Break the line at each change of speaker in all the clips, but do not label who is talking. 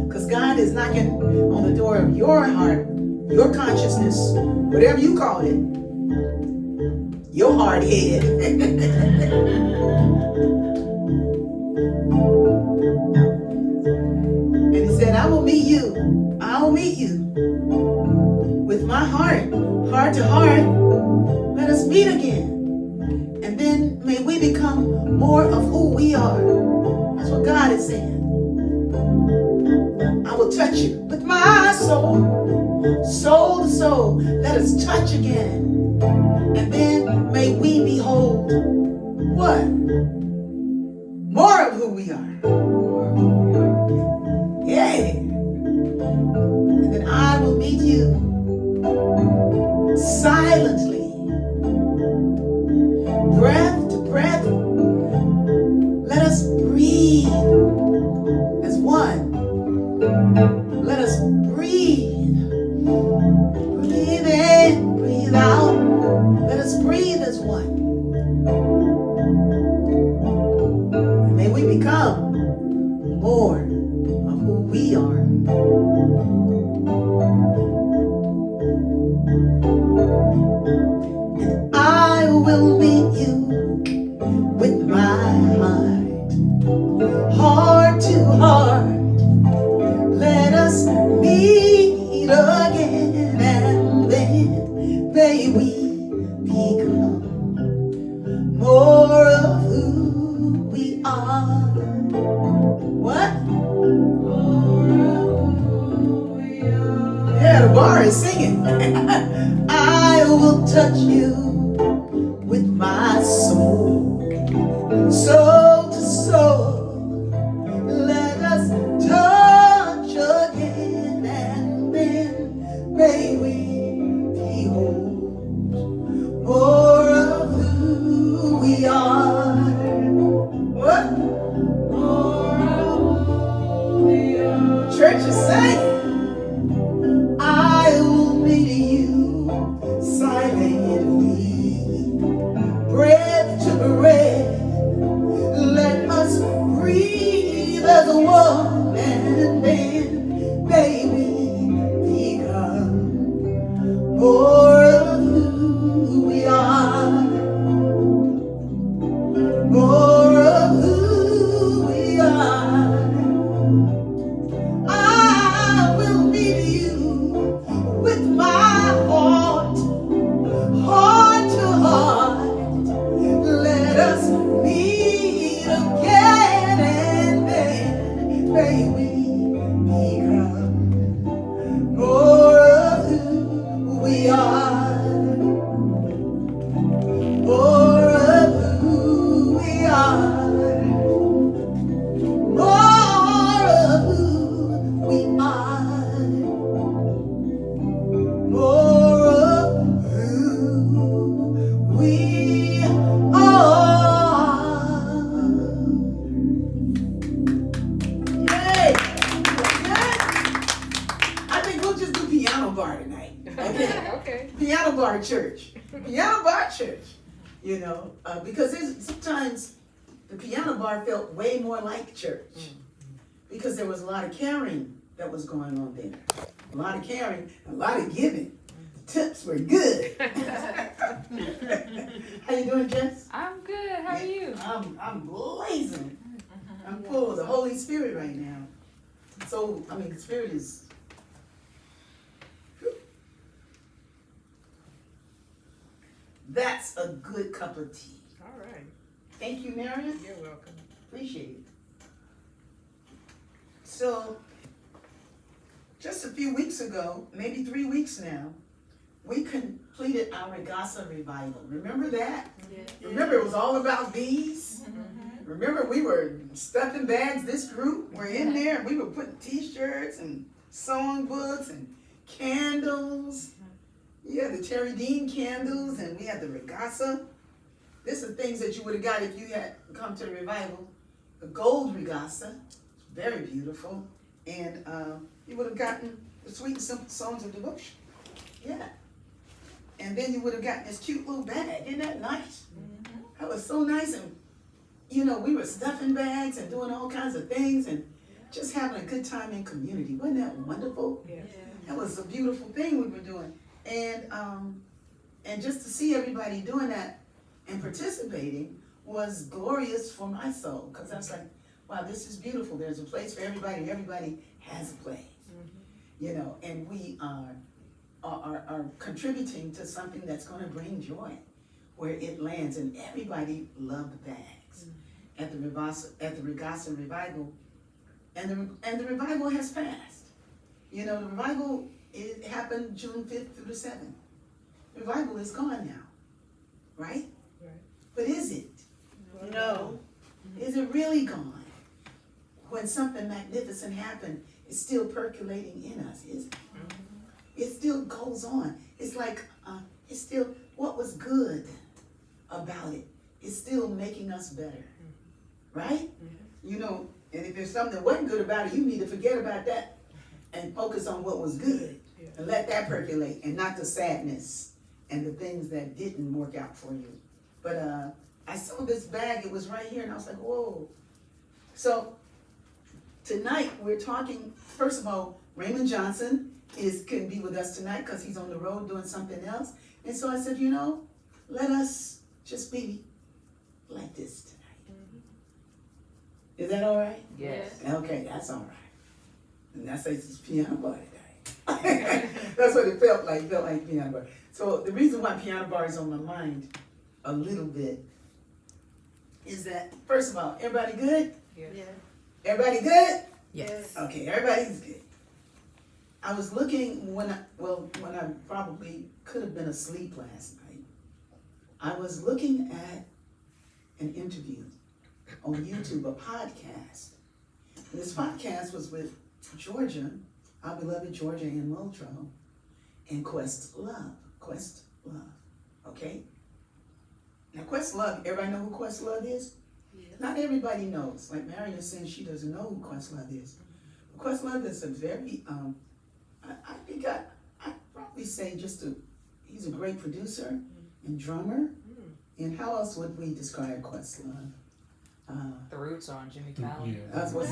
Because God is knocking on the door of your heart, your consciousness, whatever you call it, your hard head. And he said, I will meet you. I'll meet you with my heart, heart to heart. Let us meet again. And then may we become more of who we are. That's what God is saying. I will touch you with my soul, soul to soul. Let us touch again. And then may we behold what? More of who we are. Yeah. And then I will meet you silently, breath to breath. Let us breathe as one. Let us breathe. Breathe in, breathe out. Let us breathe as one. And may we become more of who we are. And I will meet you with my heart, heart to heart. Let us meet again, and then may we become more of who we are. What? More of who we are. Yeah, the bar is singing. I will touch you with my soul, soul to soul. Let us touch again, and then may we behold more of who we are. What? More of who we are. Church is saying, I will meet you silently, breath to breath. Let us breathe as one, and then may we become more of who we are. More of who we are. I will meet you with my heart, heart to heart. Let us meet again, and then may we become more of who we are. More of who we are. More of who we are. More of who we are. Yay! I think we'll just do piano bar tonight. Okay?
Okay.
Piano bar church. Piano bar church. You know, because sometimes the piano bar felt way more like church. Because there was a lot of caring that was going on there. A lot of caring, a lot of giving. The tips were good. How you doing, Jess?
I'm good. How are you?
I'm blazing. I'm full of the Holy Spirit right now. So, I mean, the Spirit is... That's a good cup of tea.
All right.
Thank you, Marion.
You're welcome.
Appreciate it. So, just a few weeks ago, maybe 3 weeks now, we completed our RIGASA revival. Remember that?
Yes.
Remember it was all about bees?
Mm-hmm.
Remember we were stuffing bags, this group were in there, and we were putting t-shirts and songbooks and candles. Yeah, the Terry Dean candles, and we had the RIGASA. These are things that you would have got if you had come to the revival. The gold RIGASA, very beautiful. And you would have gotten the sweet and simple songs of devotion. Yeah. And then you would have gotten this cute little bag. Isn't that nice?
Mm-hmm.
That was so nice. And you know, we were stuffing bags and doing all kinds of things and just having a good time in community. Wasn't that wonderful?
Yeah.
That was a beautiful thing we were doing. And just to see everybody doing that and participating was glorious for my soul. Because I was like, wow, this is beautiful. There's a place for everybody. Everybody has a place. You know, and we are contributing to something that's going to bring joy where it lands. And everybody loved the bags at the RIGASA revival. And the revival has passed. You know, the revival, it happened June 5th through the 7th. The revival is gone now, right?
Right.
But is it?
No.
Is it really gone? When something magnificent happened, it's still percolating in us, is it? It still goes on. It's like, it's still, what was good about it is still making us better, right? You know, and if there's something that wasn't good about it, you need to forget about that and focus on what was good and let that percolate and not the sadness and the things that didn't work out for you. But I saw this bag, it was right here, and I was like, whoa. So tonight we're talking, first of all, Raymond Johnson couldn't be with us tonight because he's on the road doing something else. And so I said, you know, let us just be like this tonight. Is that all right?
Yes.
Okay, that's all right. And I say it's piano bar today. That's what it felt like piano bar. So the reason why piano bar is on my mind a little bit is that, first of all, everybody good?
Yes.
Everybody good?
Yes.
Okay, everybody's good. I was looking when I probably could have been asleep last night. I was looking at an interview on YouTube, a podcast. And this podcast was with Georgia, our beloved Georgia Ann Muldrow, and Questlove. Okay? Now Questlove, everybody know who Questlove is?
Yes.
Not everybody knows. Like Marion is saying she doesn't know who Questlove is. Questlove is a very, I'd probably say he's a great producer and drummer. And how else would we describe Questlove?
The roots on Jimmy Fallon.
Yeah.
That's what's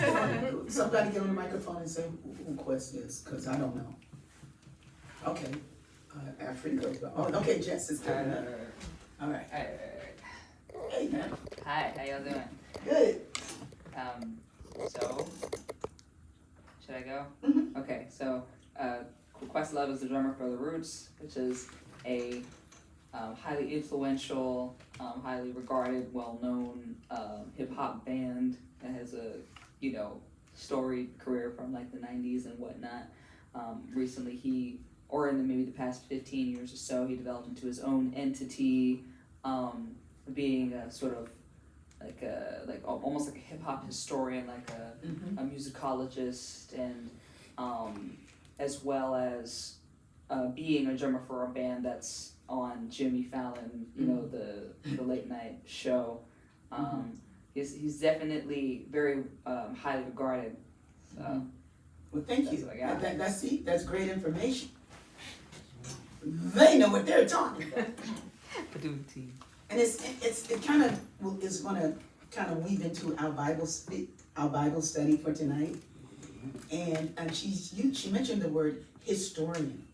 somebody get on the microphone and say who Quest is, because I don't know. Okay. Africa. Oh, okay, Jess is taking it. All right. Hey, man.
Hi, how y'all doing?
Good.
So, should I go?
Mhm.
Okay, so, Questlove is the drummer for The Roots, which is a highly influential, highly regarded, well-known hip-hop band that has a, storied career from like the 90s and whatnot. Recently maybe the past 15 years or so, he developed into his own entity, being a sort of almost like a hip hop historian, like a musicologist, and as well as being a drummer for a band that's on Jimmy Fallon, the late night show. He's definitely very highly regarded. So
Well, thank you.
That's what I got.
That's great information. They know what they're talking about. And it kind of is going to kind of weave into our Bible study for tonight. And she mentioned the word historian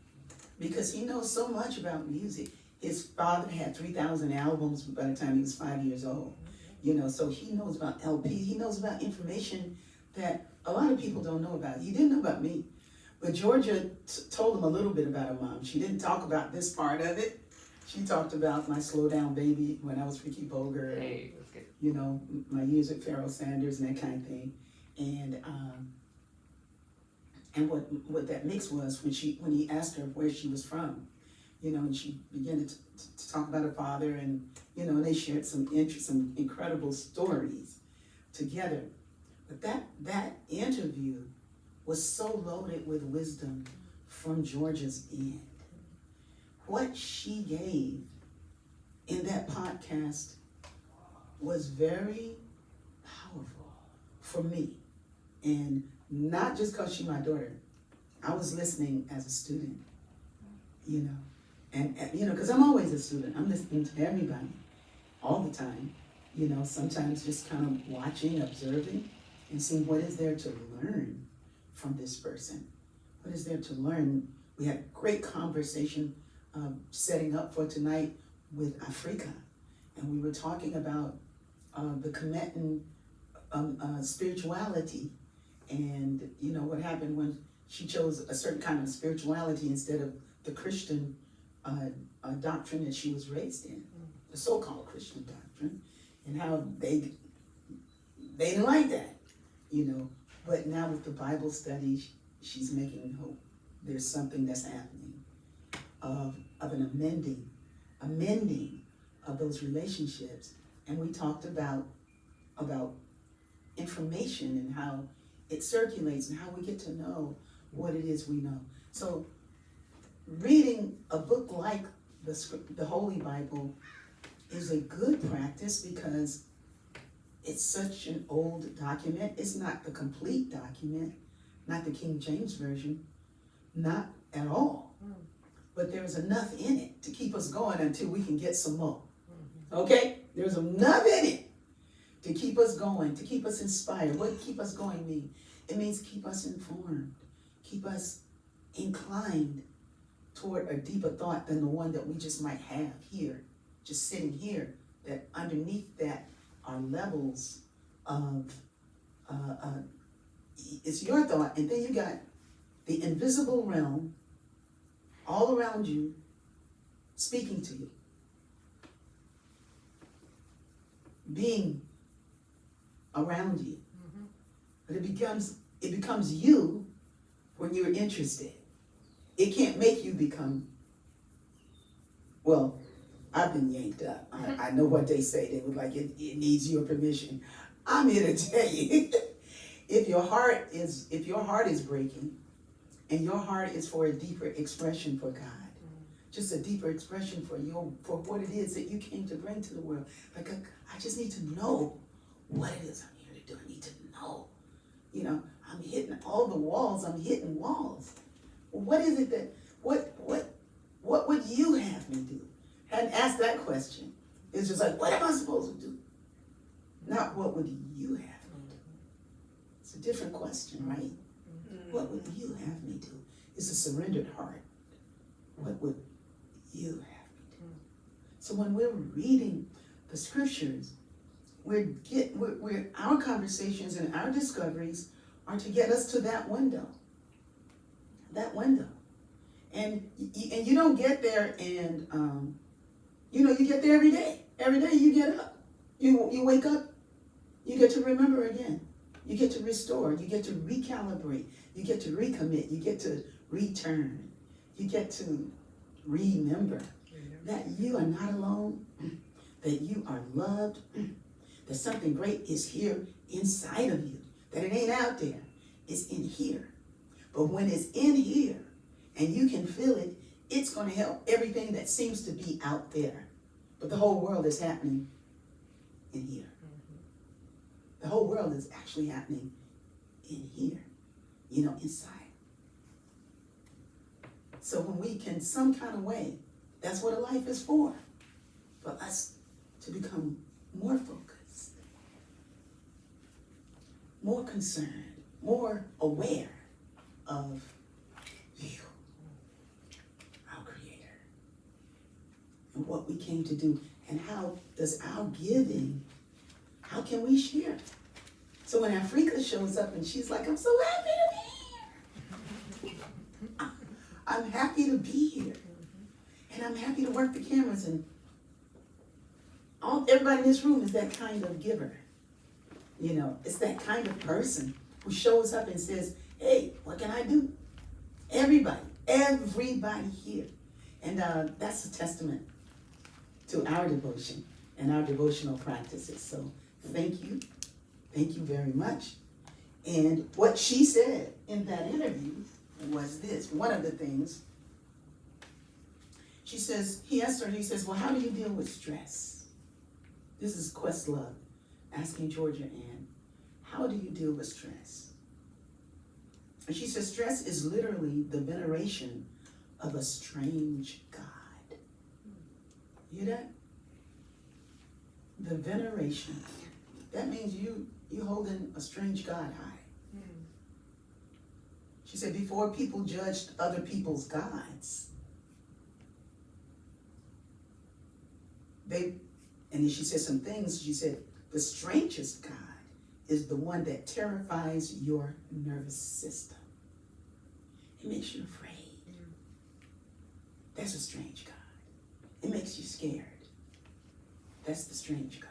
because he knows so much about music. His father had 3,000 albums by the time he was 5 years old. So he knows about LPs. He knows about information that a lot of people don't know about. He didn't know about me. But Georgia told him a little bit about her mom. She didn't talk about this part of it. She talked about my slow down baby when I was Rickie Byars.
hey, that's good.
My years at Pharoah Sanders and that kind of thing. And what that mix was when he asked her where she was from, and she began to talk about her father, and they shared some incredible stories together. But that interview was so loaded with wisdom from Georgia's end. What she gave in that podcast was very powerful for me. And not just because she's my daughter. I was listening as a student, and because I'm always a student. I'm listening to everybody all the time, You know, sometimes just kind of watching, observing, and seeing what is there to learn from this person. What is there to learn? We had great conversation setting up for tonight with Africa, and we were talking about the Kemetan spirituality, and you know what happened when she chose a certain kind of spirituality instead of the Christian doctrine that she was raised in, the so-called Christian doctrine, and how they didn't like that, you know. But now with the Bible study, she's making hope. There's something that's happening of an amending of those relationships. And we talked about information and how it circulates and how we get to know what it is we know. So reading a book like the Holy Bible is a good practice because it's such an old document. It's not the complete document, not the King James Version, not at all. But there's enough in it to keep us going until we can get some more. Okay? There's enough in it to keep us going, to keep us inspired. What does keep us going mean? It means keep us informed, keep us inclined toward a deeper thought than the one that we just might have here, just sitting here, that underneath that are levels of, it's your thought, and then you got the invisible realm all around you speaking to you, being around you. But it becomes you when you're interested. It can't make you become, well, I've been yanked up. I know what they say. They would like, it needs your permission. I'm here to tell you, if your heart is breaking, and your heart is for a deeper expression for God, just a deeper expression for what it is that you came to bring to the world. Like, I just need to know what it is I'm here to do. I need to know. You know, I'm hitting all the walls. I'm hitting walls. What is it that, what would you have me do? Hadn't asked that question. It's just like, what am I supposed to do? Not what would you have me do? It's a different question, right? What would you have me do? It's a surrendered heart. What would you have me do? So when we're reading the scriptures, our conversations and our discoveries are to get us to that window. That window. And you don't get there and, you get there every day. Every day you get up. You wake up, you get to remember again. You get to restore, you get to recalibrate, you get to recommit, you get to return, you get to remember that you are not alone, that you are loved, that something great is here inside of you, that it ain't out there, it's in here. But when it's in here and you can feel it, it's going to help everything that seems to be out there. But the whole world is happening in here. The whole world is actually happening in here, inside. So when we can, some kind of way, that's what a life is for us to become more focused, more concerned, more aware of our Creator and what we came to do, and how does our giving, how can we share? So when Africa shows up and she's like, I'm so happy to be here. I'm happy to be here. And I'm happy to work the cameras, and everybody in this room is that kind of giver. It's that kind of person who shows up and says, hey, what can I do? Everybody here. And that's a testament to our devotion and our devotional practices. So thank you very much. And what she said in that interview was this, one of the things. He asked her, well, how do you deal with stress? This is Questlove asking Georgia Ann, how do you deal with stress? And she says, stress is literally the veneration of a strange God. You hear that? The veneration. That means you holding a strange God high. She said before people judged other people's gods, and then she said some things. She said the strangest God is the one that terrifies your nervous system. It makes you afraid. That's a strange God. It makes you scared. That's the strange God.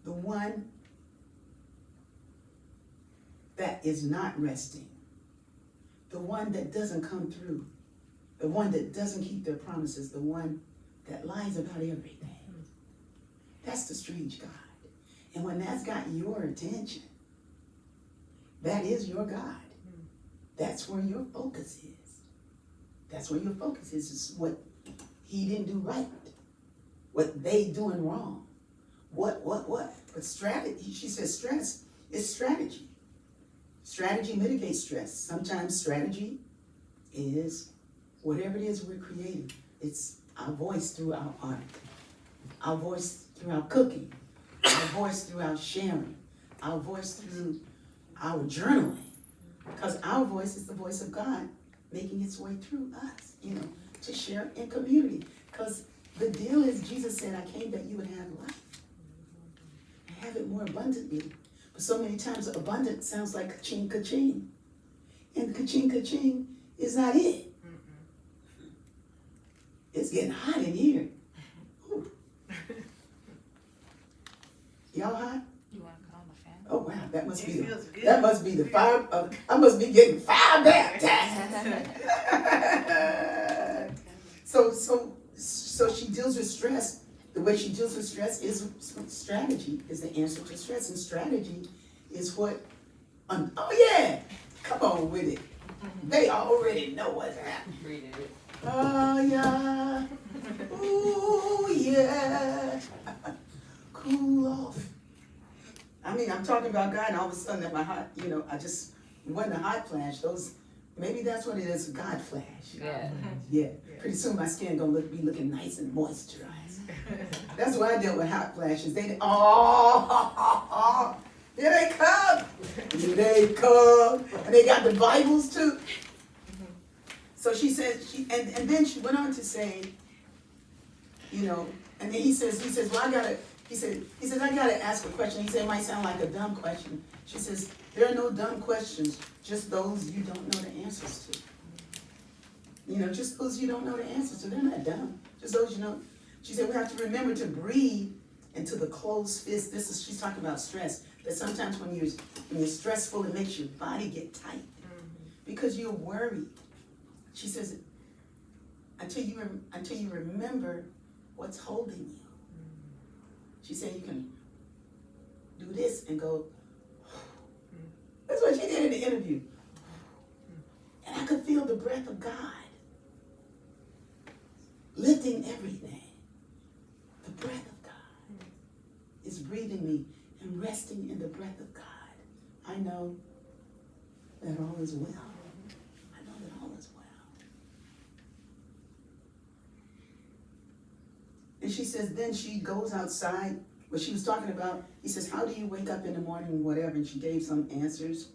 The one that is not resting. The one that doesn't come through. The one that doesn't keep their promises. The one that lies about everything. That's the strange God. And when that's got your attention, that is your God. That's where your focus is. That's where your focus is what he didn't do right. What they doing wrong. What? But strategy, she says stress is strategy. Strategy mitigates stress. Sometimes strategy is whatever it is we're creating. It's our voice through our art. Our voice through our cooking. Our voice through our sharing. Our voice through our journaling. Because our voice is the voice of God making its way through us, to share in community. Because the deal is, Jesus said, I came that you would have life. And have it more abundantly. But so many times abundant sounds like ka-ching, ka-ching. And ka-ching, ka-ching is not it. It's getting hot in here. Ooh. Y'all hot?
You want to call the fan?
Oh wow, that must be
It feels good.
that must be the fire. I must be getting fire baptized. So she deals with stress. The way she deals with stress is strategy is the answer to stress, and strategy is what. Oh yeah, come on with it. They already know what's happening.
Read it.
Oh yeah, ooh yeah. Cool off. I mean, I'm talking about God, and all of a sudden, that my hot, I just wasn't a hot flash. Maybe that's what it is, a God flash.
Yeah.
Yeah. Pretty soon, my skin gonna be looking nice and moisturized. That's why I dealt with hot flashes. Here they come. Here they come, and they got the Bibles too. So she said, and then she went on to say, and then he says, well, he says, I gotta ask a question. He said, it might sound like a dumb question. She says, there are no dumb questions, just those you don't know the answers to. Just those you don't know the answers to. They're not dumb, just those you know. She said, we have to remember to breathe into the closed fist. She's talking about stress. That sometimes when you're stressful, it makes your body get tight because you're worried. She says, until you remember what's holding you. She said you can do this and go. That's what she did in the interview. And I could feel the breath of God lifting everything. The breath of God is breathing me and resting in the breath of God. I know that all is well. I know that all is well. And she says, then she goes outside. What she was talking about, he says, how do you wake up in the morning, whatever? And she gave some answers.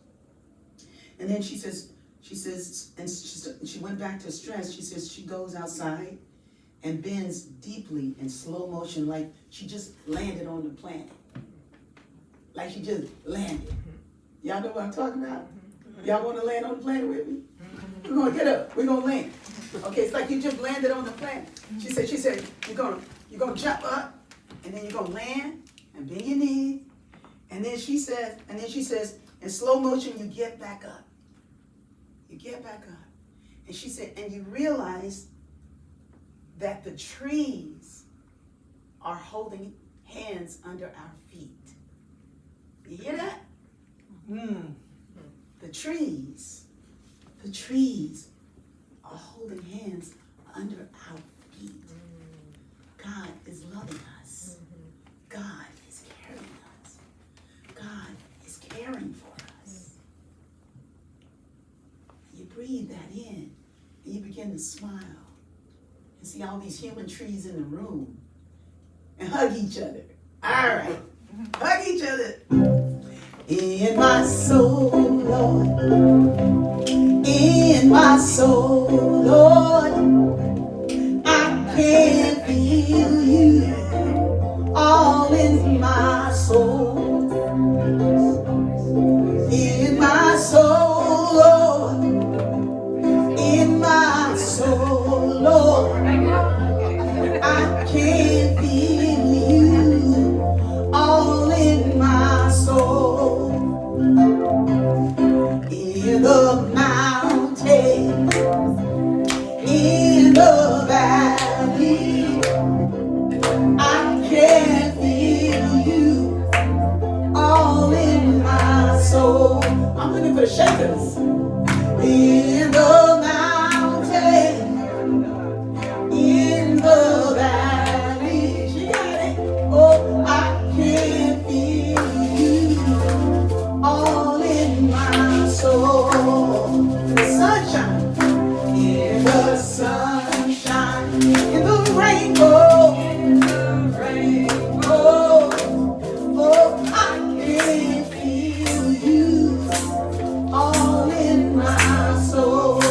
And then she went back to stress. She says she goes outside and bends deeply in slow motion, like she just landed on the planet. Like she just landed. Y'all know what I'm talking about? Y'all want to land on the planet with me? We're going to get up. We're going to land. Okay, it's like you just landed on the planet. She said, you're going to jump up, and then you're going to land and bend your knees. And then she says, in slow motion, you get back up. You get back up. And she said, and you realize that the trees are holding hands under our feet. You hear that? The trees are holding hands under our feet. God is loving us. God is carrying us. God is caring for us. You breathe that in, and you begin to smile. And see all these human trees in the room. and hug each other. All right. Hug each other. In my soul, Lord. In my soul, Lord. I can feel you all in my soul. In my soul, Lord. In my soul, Lord. I can feel you all in my soul. In the mountain, in the valley, I can feel you all in my soul. I'm looking for the shakers. In the mountain, in the valley, she got it. Oh, I can feel you all in my soul. The sunshine, in the sunshine, in the rainbow, oh, I can feel you all in my soul.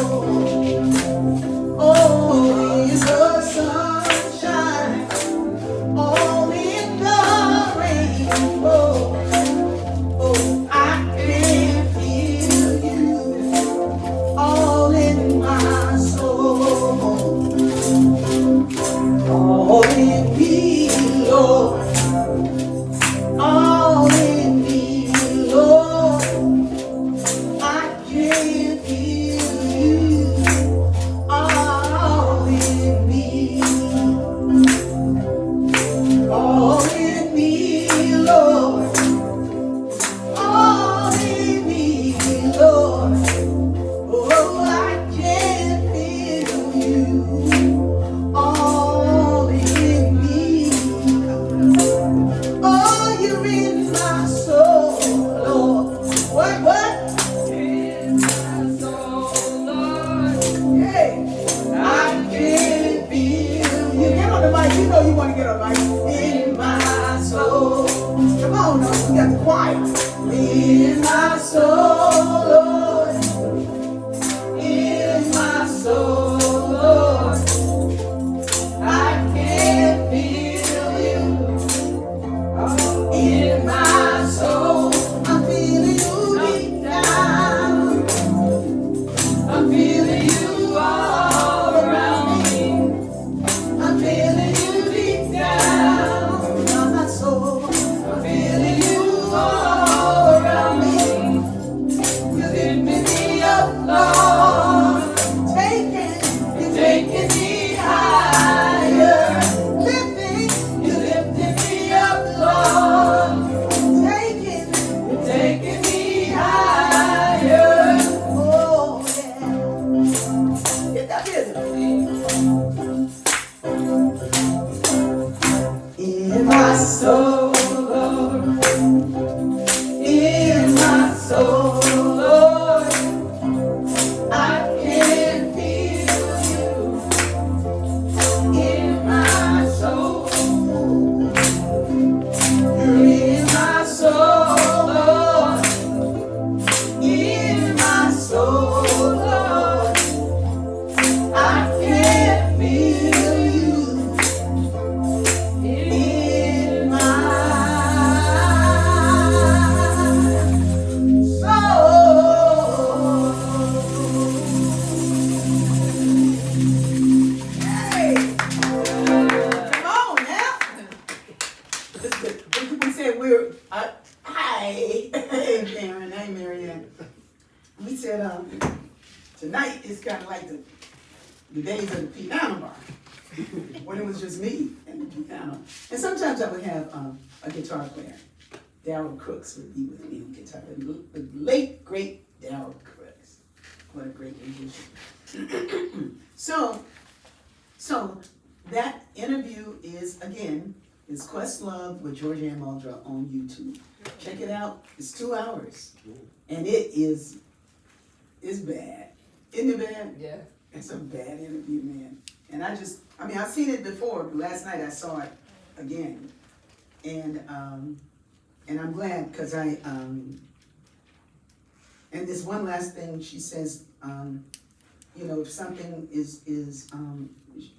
Oh, in the sunshine, all in the rainbow. Oh, I can feel you all in my soul. All in me, Lord. All in me, Lord. I can feel you all in me. All in me, Lord. All in me, Lord. Oh, I can feel you all in me. Oh, you're in my soul, Lord. What? In my soul, Lord. Hey, I can feel you. Get on the mic. You know you want to get on the mic. In my soul. Come on, now. We got the choir. In my soul, Lord. In my soul, Lord. I can feel you. In my soul, I'm feeling you deep down. I'm feeling you all around me. I'm feeling you deep down in my soul. I'm feeling you all around me. You're lifting me up, Lord. You're taking me higher. You're lifting me up, Lord. You're taking me higher. Oh, yeah. Get that rhythm. In my soul, Lord. In my soul, Lord. I can feel you. In my soul. You're in my soul, Lord. In my soul, Lord. I can feel you. In my soul. Hey! Come on now! We said we're, hi, hey Karen, hey Marianne. We said tonight is kind of like the days of the piano bar, when it was just me and the piano. And sometimes I would have a guitar player. Darryl Crooks would be with me on guitar. The late, great Darryl Crooks. What a great musician. So that interview is Questlove with Georgianne Muldrow on YouTube. Check it out. It's 2 hours. And it's bad. Isn't it bad?
Yeah.
It's a bad interview, man. And I've seen it before, but last night I saw it again. And I'm glad, cause and this one last thing, she says, you know, if something is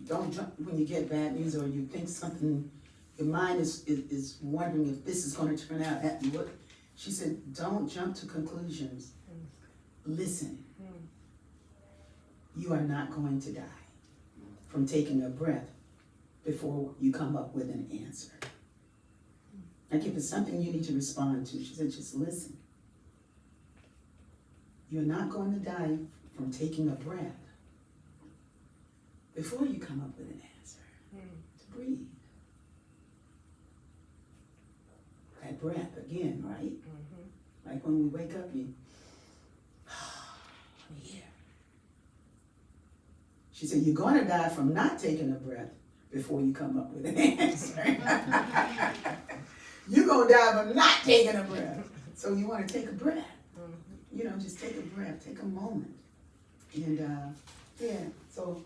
don't jump when you get bad news, or you think something, your mind is wondering if this is gonna turn out at what, she said, don't jump to conclusions. Listen. You are not going to die from taking a breath before you come up with an answer. Like if it's something you need to respond to, she said, just listen. You're not going to die from taking a breath before you come up with an answer. To breathe. That breath again, right? Like when we wake up, you, I'm here. She said, you're going to die from not taking a breath before you come up with an answer. You're going to die from not taking a breath. So you want to take a breath. You know, just take a breath, take a moment. And yeah, so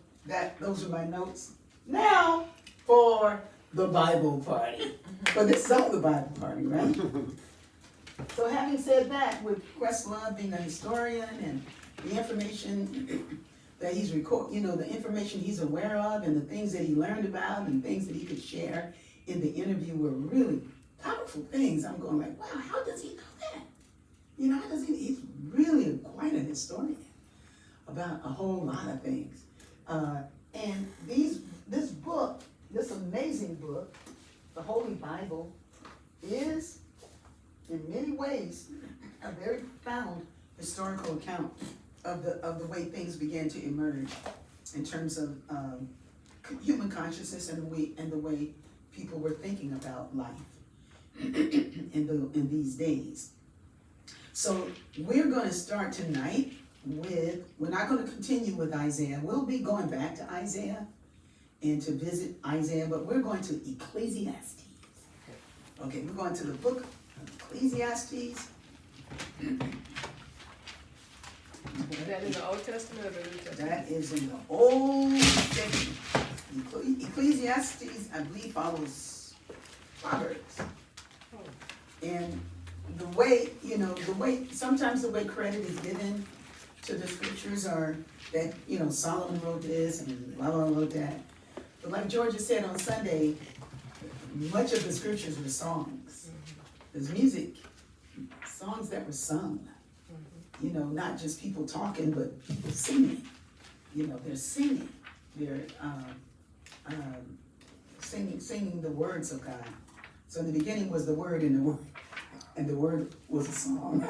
those are my notes. Now for the Bible party. But this is all the Bible party, right? So having said that, with Questlove being a historian and the information that he's the information he's aware of and the things that he learned about and things that he could share in the interview were really powerful things. I'm going like, wow, how does he know that? You know, how does he's really quite a historian about a whole lot of things. And this book, this amazing book, the Holy Bible, is in many ways a very profound historical account of the way things began to emerge in terms of human consciousness and the way people were thinking about life in these days. So we're going to start tonight we're not going to continue with Isaiah. We'll be going back to Isaiah and to visit Isaiah, but we're going to Ecclesiastes. Okay, we're going to the book of Ecclesiastes.
Is that in the Old Testament or the New Testament?
That is in the Old Testament. Ecclesiastes, I believe, follows Proverbs. And the way, sometimes the way credit is given to the scriptures are that, Solomon wrote this and blah, blah, wrote that. But like Georgia said on Sunday, much of the scriptures were songs. There's music, songs that were sung. Not just people talking, but people singing. They're singing. They're singing the words of God. So in the beginning was the Word, and the Word was a song.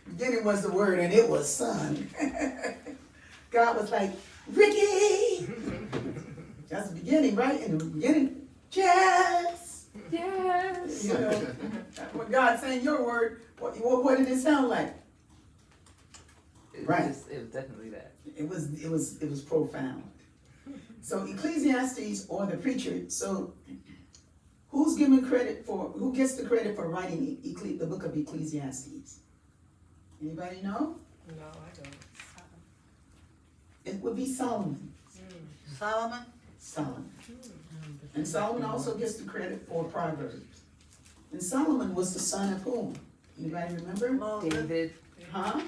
Beginning was the Word, and it was sung. God was like, Rickie! That's the beginning, right? In the beginning, Jess!
Yes!
When God's saying your word, what did it sound like? Right.
It was definitely that.
It was profound. So Ecclesiastes, or the preacher, so who gets the credit for writing the book of Ecclesiastes? Anybody know?
No, I don't.
It would be Solomon.
Solomon?
Solomon. And Solomon also gets the credit for Proverbs. And Solomon was the son of whom? Anybody remember?
David.
Huh?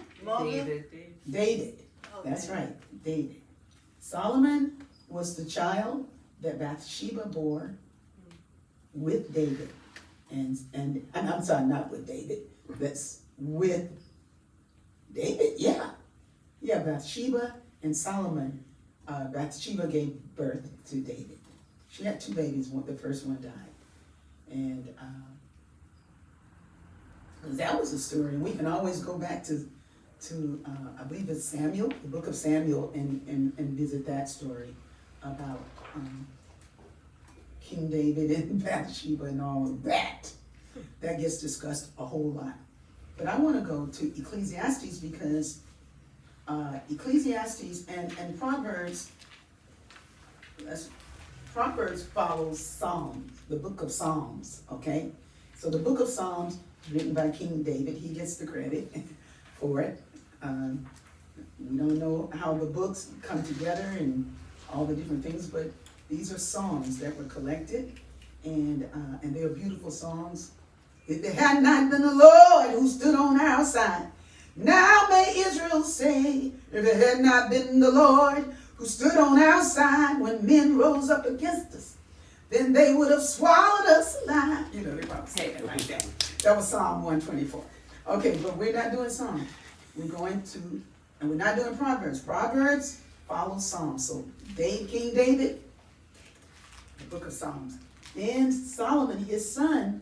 David.
That's right, David. Solomon was the child that Bathsheba bore with David. And I'm sorry, not with David. That's with David, yeah. Yeah, Bathsheba and Solomon. Bathsheba gave birth to David. She had 2 babies. The first one died. And that was a story. And we can always go back to I believe it's Samuel, the book of Samuel, and visit that story about King David and Bathsheba and all of that. That gets discussed a whole lot. But I want to go to Ecclesiastes because Ecclesiastes and Proverbs, Proverbs follows Psalms, the book of Psalms, okay? So the book of Psalms, written by King David, he gets the credit for it. We don't know how the books come together and all the different things, but These are songs that were collected, and they are beautiful songs. If it had not been the Lord who stood on our side, now may Israel say, if it had not been the Lord who stood on our side when men rose up against us, then they would have swallowed us alive. You know, they probably say it like that. That was Psalm 124. Okay, but we're not doing Psalms. We're going to, and we're not doing Proverbs. Proverbs follows Psalms. So King David, the book of Psalms. Then Solomon, his son,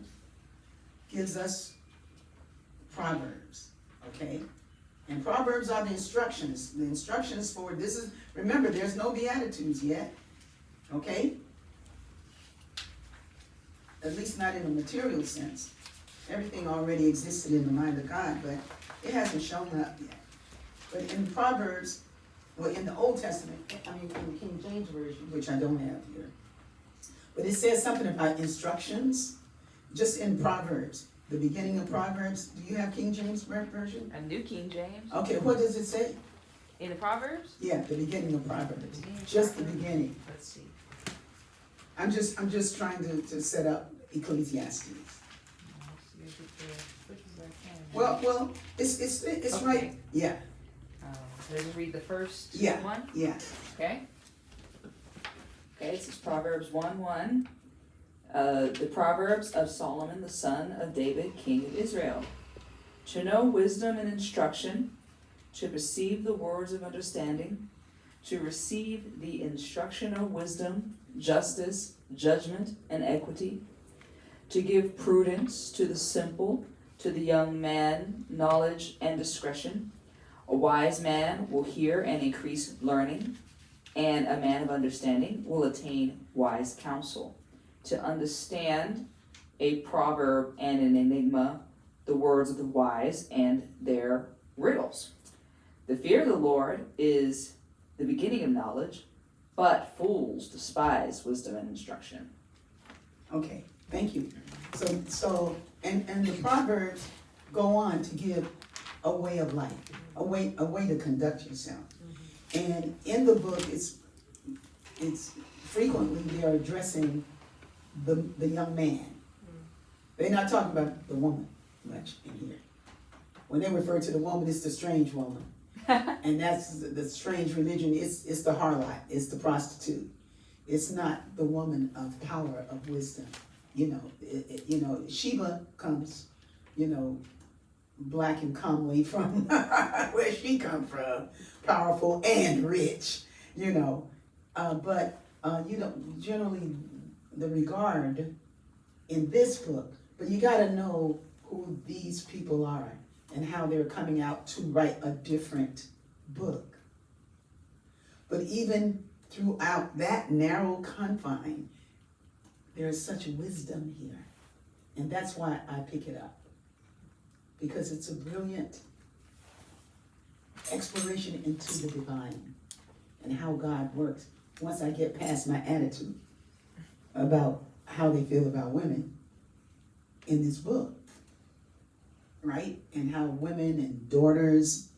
gives us Proverbs. Okay? And Proverbs are the instructions. The instructions for this is, remember, there's no Beatitudes yet. Okay? At least not in a material sense. Everything already existed in the mind of God, but it hasn't shown up yet. But in Proverbs, well, in the Old Testament, I mean, in the King James Version, which I don't have here, but it says something about instructions, just in Proverbs, the beginning of Proverbs. Do you have King James Version?
A New King James.
Okay, what does it say?
In the Proverbs?
Yeah, the beginning of Proverbs, just the beginning.
Let's see.
I'm just trying to set up Ecclesiastes. Well, it's
Okay.
right. Yeah,
Let's just read the first
Yeah.
one.
yeah.
Okay. Okay, this is Proverbs 1:1. The Proverbs of Solomon, the son of David, king of Israel. To know wisdom and instruction, to perceive the words of understanding, to receive the instruction of wisdom, justice, judgment, and equity, to give prudence to the simple, to the young man knowledge and discretion. A wise man will hear and increase learning, and a man of understanding will attain wise counsel. To understand a proverb and an enigma, the words of the wise and their riddles. The fear of the Lord is the beginning of knowledge, but fools despise wisdom and instruction.
Okay, thank you. So and the Proverbs go on to give a way of life, a way to conduct yourself. And in the book, it's frequently they're addressing the young man. They're not talking about the woman much in here. When they refer to the woman, it's the strange woman. And that's the strange religion. It's the harlot. It's the prostitute. It's not the woman of power, of wisdom. Sheba comes, black and comely from where she comes from, powerful and rich, but generally the regard in this book, but you got to know who these people are and how they're coming out to write a different book. But even throughout that narrow confine, there is such wisdom here. And that's why I pick it up. Because it's a brilliant exploration into the divine and how God works. Once I get past my attitude about how they feel about women in this book, right? And how women and daughters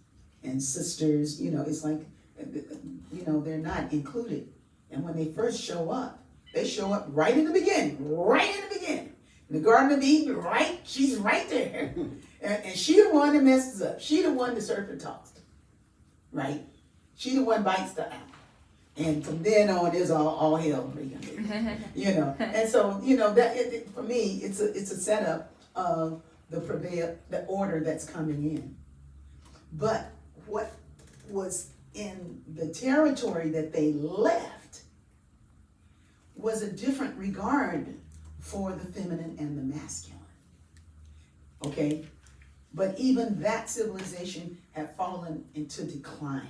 and sisters, it's like, they're not included. And when they first show up, they show up right in the beginning. In the Garden of Eden, right? She's right there. And she the one that messes up. She the one the serpent tossed. Right? She the one bites the apple. And from then on, there's all hell breaking loose. And so, that for me, it's a setup of the order that's coming in. But what was in the territory that they left was a different regard for the feminine and the masculine. Okay? But even that civilization had fallen into decline.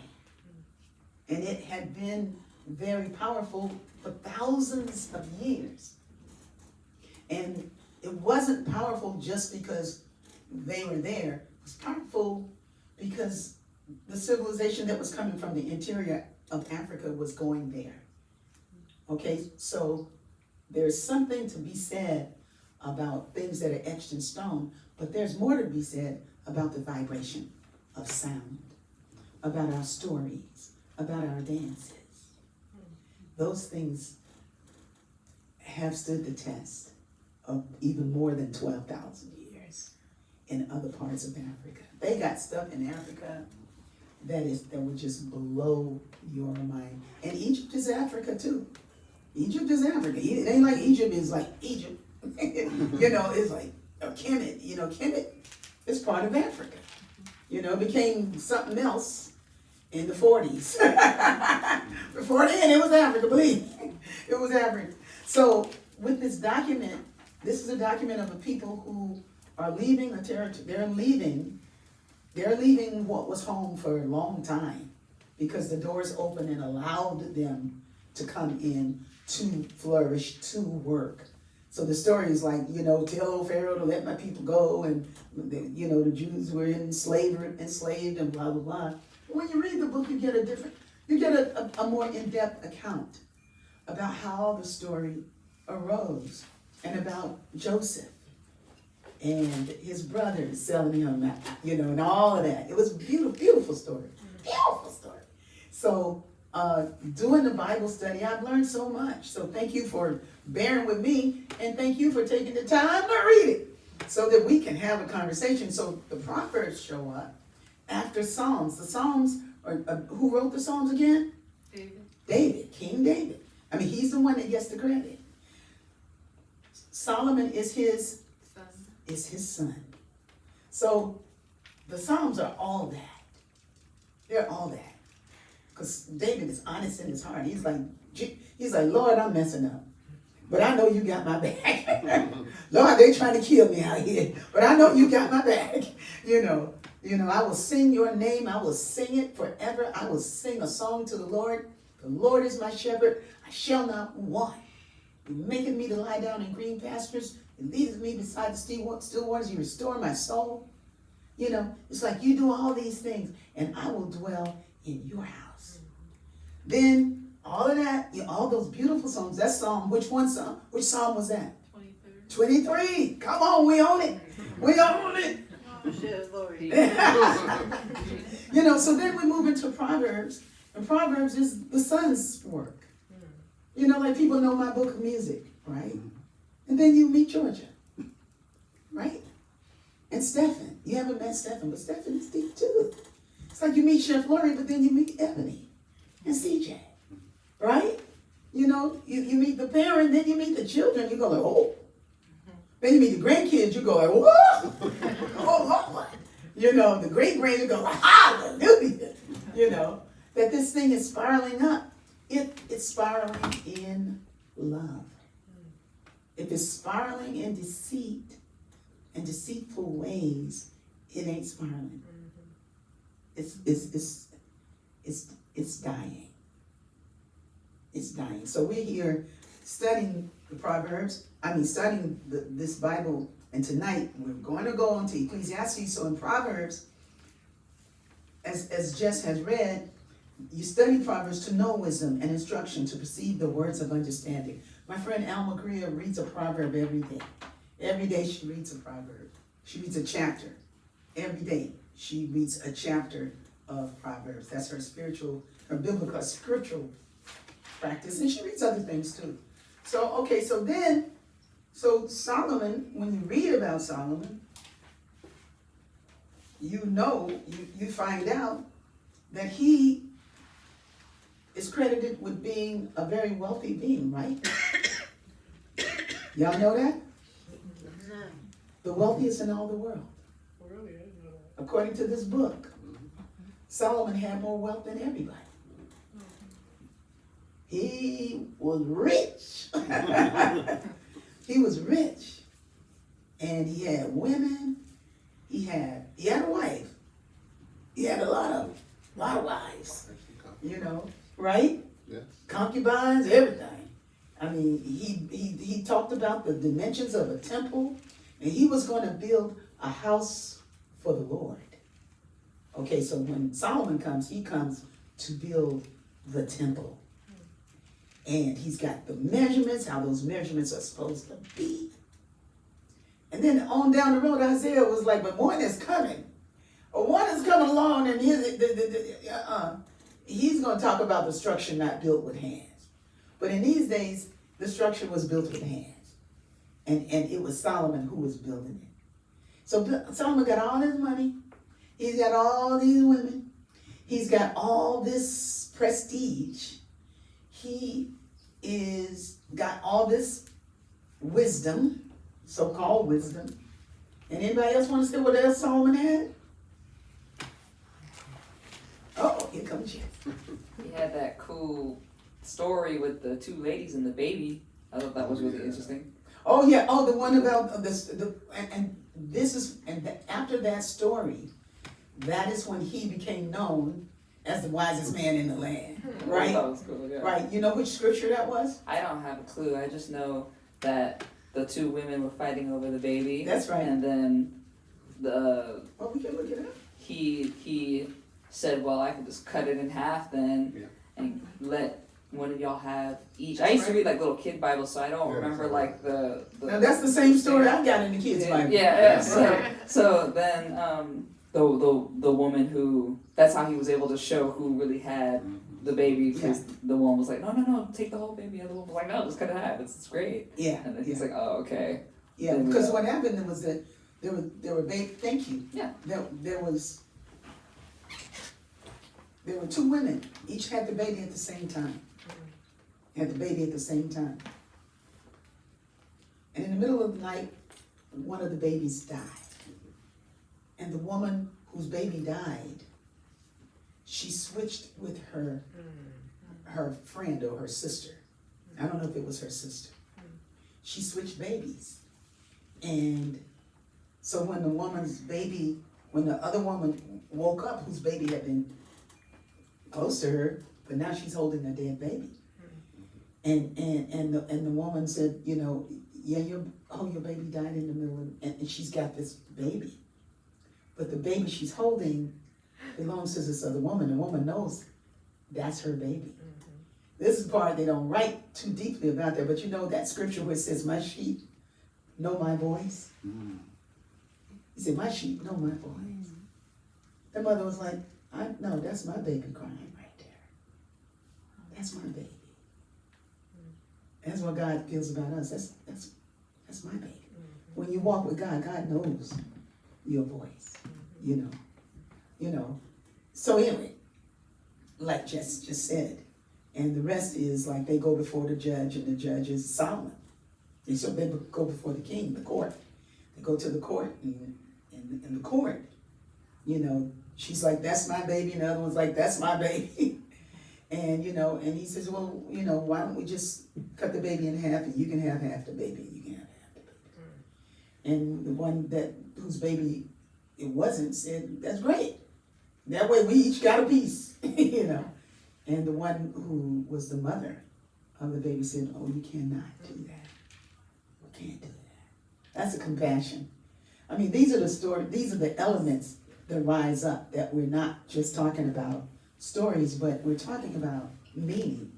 And it had been very powerful for thousands of years. And it wasn't powerful just because they were there. It was powerful because the civilization that was coming from the interior of Africa was going there. Okay, so there's something to be said about things that are etched in stone, but there's more to be said about the vibration of sound, about our stories, about our dances. Those things have stood the test of even more than 12,000 years in other parts of Africa. They got stuff in Africa that would just blow your mind. And Egypt is Africa too. Egypt is Africa. It ain't like Egypt is like Egypt. It's like Kemet. Kemet is part of Africa. It became something else in the 40s. Before then, it was Africa, believe me. It was Africa. So with this document, this is a document of a people who are leaving a territory. They're leaving what was home for a long time because the doors opened and allowed them to come in, to flourish, to work. So the story is like, tell Pharaoh to let my people go, and the Jews were enslaved and blah, blah, blah. When you read the book, you get a more in-depth account about how the story arose and about Joseph and his brothers selling him, and all of that. It was a beautiful, beautiful story. Beautiful story. So doing the Bible study, I've learned so much. So thank you for bearing with me, and thank you for taking the time to read it so that we can have a conversation. So the Proverbs show up after Psalms. The Psalms, who wrote the Psalms again? David, King David. I mean, he's the one that gets the credit. Solomon is his son. So the Psalms are all that. They're all that. Because David is honest in his heart. He's like, Lord, I'm messing up. But I know you got my back. Lord, they trying to kill me out here. But I know you got my back. I will sing your name. I will sing it forever. I will sing a song to the Lord. The Lord is my shepherd. I shall not want. He maketh me to lie down in green pastures. He leadeth me beside the still waters. You restore my soul. It's like you do all these things, and I will dwell in your house. Then all of that, all those beautiful songs. That psalm, which psalm was that? 23. Come on, we own it. We own it. So then we move into Proverbs, and Proverbs is the son's work. Like people know my book of music, right? And then you meet Georgia, right? And Stephen. You haven't met Stephen, but Stephen is deep too. It's like you meet Chef Lori, but then you meet Ebony and CJ, right? You meet the parent, then you meet the children, you go like, oh. Then you meet the grandkids, you go like, whoa, oh Lord. The great-grand, you go like, hallelujah. That this thing is spiraling up. It's spiraling in love. If it's spiraling in deceit and deceitful ways, it ain't spiraling. It's dying. It's dying. So we're here studying the Proverbs. Studying this Bible. And tonight we're going to go on to Ecclesiastes. So in Proverbs, as Jess has read, you study Proverbs to know wisdom and instruction, to perceive the words of understanding. My friend Alma Greer reads a proverb every day. Every day she reads a proverb. She reads a chapter. Every day she reads a chapter of Proverbs. That's her biblical scriptural practice. And she reads other things too. So Solomon, when you read about Solomon, you find out that he is credited with being a very wealthy being, right? Y'all know that? The wealthiest in all the world. According to this book, Solomon had more wealth than everybody. He was rich. He was rich. And he had women. He had a wife. He had a lot of wives. Right?
Yes.
Concubines, everything. He talked about the dimensions of a temple, and he was going to build a house for the Lord. Okay, so when Solomon comes, he comes to build the temple. And he's got the measurements, how those measurements are supposed to be. And then on down the road, Isaiah was like, but one is coming. One is coming along, and he's going to talk about the structure not built with hands. But in these days, the structure was built with hands. And it was Solomon who was building it. So Solomon got all his money. He's got all these women. He's got all this prestige. He got all this wisdom, so-called wisdom. And anybody else want to say what else Solomon had? Oh, here comes Jeff.
He had that cool story with the two ladies and the baby. I thought that was really interesting.
Oh yeah, oh the one about after that story, that is when he became known as the wisest man in the land, right?
That was cool, yeah.
Right. You know which scripture that was?
I don't have a clue. I just know that the two women were fighting over the baby.
That's right.
And then
Well, we can look it up.
he said, well, I could just cut it in half then,
Yeah.
and let one of y'all have each. I used to read like little kid Bibles, so I don't remember like the
Now that's the same story I got in the kids' Bible.
Yeah. So then the woman who, that's how he was able to show who really had the baby, because the one was like, no, take the whole baby. The other one was like, no, just cut it in half. It's great.
Yeah.
And then he's like, oh, okay.
Yeah, because what happened was that there were thank you.
Yeah.
There were two women. Each had the baby at the same time. Had the baby at the same time. And in the middle of the night, one of the babies died. And the woman whose baby died, she switched with her friend or her sister. I don't know if it was her sister. She switched babies. And so when the other woman woke up, whose baby had been close to her, but now she's holding a dead baby. And the woman said, your baby died in the middle of, and she's got this baby. But the baby she's holding belongs to this other woman. The woman knows that's her baby. This is the part they don't write too deeply about that, but you know that scripture where it says, my sheep know my voice? He said, my sheep know my voice. The mother was like, no, that's my baby crying right there. That's my baby. That's what God feels about us. That's my baby. When you walk with God, God knows your voice. You know. So anyway, like Jess just said, and the rest is like they go before the judge, and the judge is Solomon. And so they go before the king, the court. They go to the court, and in the court, she's like, that's my baby, and the other one's like, that's my baby. And he says, well, why don't we just cut the baby in half, and you can have half the baby, and you can have half the baby. And the one whose baby it wasn't said, that's great. That way we each got a piece, And the one who was the mother of the baby said, oh, you cannot do that. You can't do that. That's a compassion. I mean, these are the elements that rise up, that we're not just talking about stories, but we're talking about meaning.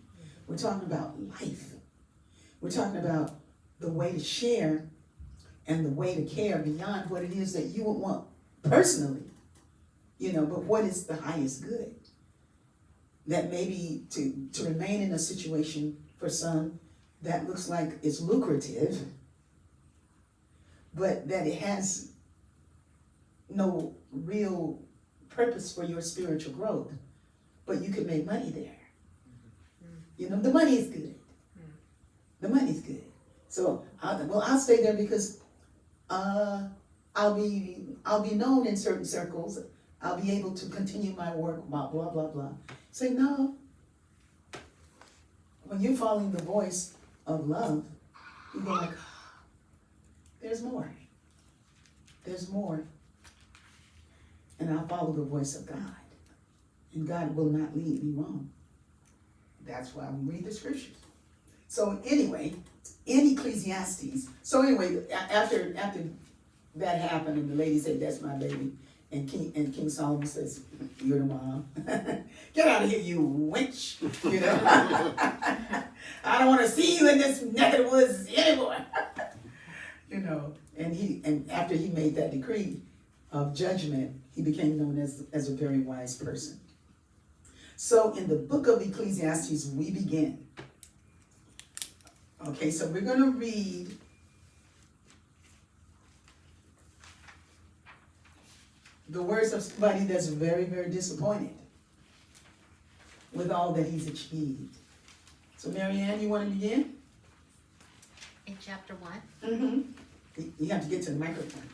We're talking about life. We're talking about the way to share and the way to care beyond what it is that you would want personally, but what is the highest good? That maybe to remain in a situation for some that looks like it's lucrative, but that it has no real purpose for your spiritual growth, but you can make money there. The money is good. The money's good. So I'll stay there because I'll be known in certain circles. I'll be able to continue my work, blah, blah, blah, blah. Say, no. When you're following the voice of love, you go like, there's more. There's more. And I'll follow the voice of God. And God will not lead me wrong. That's why we read the scriptures. So anyway, in Ecclesiastes, after that happened and the lady said, that's my baby, and King Solomon says, you're the mom. Get out of here, you wench. I don't want to see you in this neck of the woods anymore. And after he made that decree of judgment, he became known as a very wise person. So in the book of Ecclesiastes, we begin. Okay, so we're gonna read the words of somebody that's very, very disappointed with all that he's achieved. So Mary Ann, you wanna begin?
In chapter 1,
Mm-hmm. You have to get to the microphone.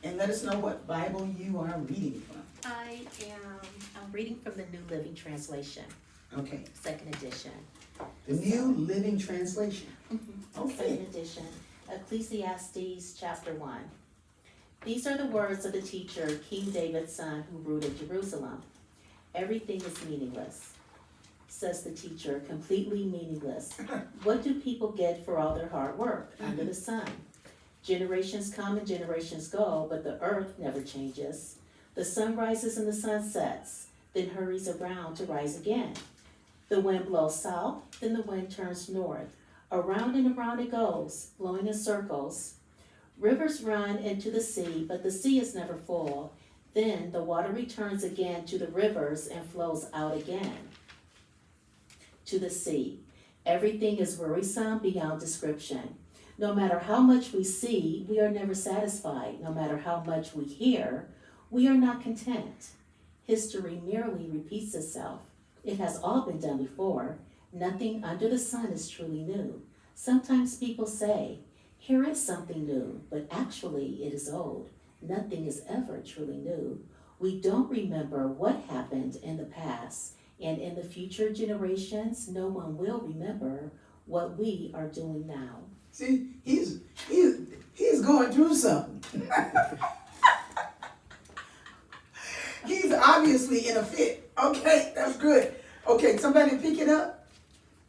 And let us know what Bible you are reading from.
I'm reading from the New Living Translation,
Okay,
second edition.
the New Living Translation. Okay.
Second edition, Ecclesiastes chapter 1. These are the words of the teacher, King David's son, who ruled in Jerusalem. Everything is meaningless, says the teacher, completely meaningless. What do people get for all their hard work under the sun? Generations come and generations go, but the earth never changes. The sun rises and the sun sets, then hurries around to rise again. The wind blows south, then the wind turns north. Around and around it goes, blowing in circles. Rivers run into the sea, but the sea is never full. Then the water returns again to the rivers and flows out again to the sea. Everything is wearisome beyond description. No matter how much we see, we are never satisfied. No matter how much we hear, we are not content. History merely repeats itself. It has all been done before. Nothing under the sun is truly new. Sometimes people say, here is something new, but actually it is old. Nothing is ever truly new. We don't remember what happened in the past, and in the future generations, no one will remember what we are doing now.
See, he's going through something. He's obviously in a fit. Okay, that's good. Okay, somebody pick it up.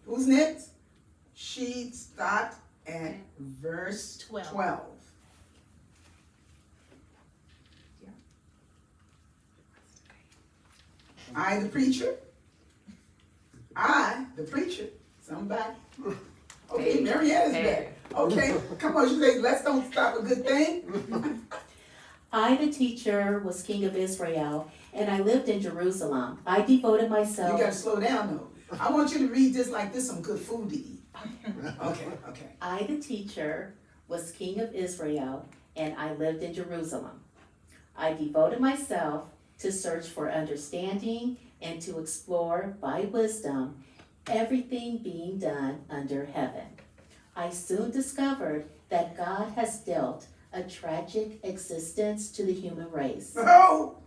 Who's next? She stopped at verse 12. I, the preacher. I, the preacher. Somebody. Okay, Marianne is back. Okay, come on, you say, let's don't stop a good thing.
I, the teacher, was king of Israel, and I lived in Jerusalem. I devoted myself.
You gotta slow down though. I want you to read this like this some good food to eat. Okay.
I, the teacher, was king of Israel, and I lived in Jerusalem. I devoted myself to search for understanding and to explore by wisdom everything being done under heaven. I soon discovered that God has dealt a tragic existence to the human race.
Oh!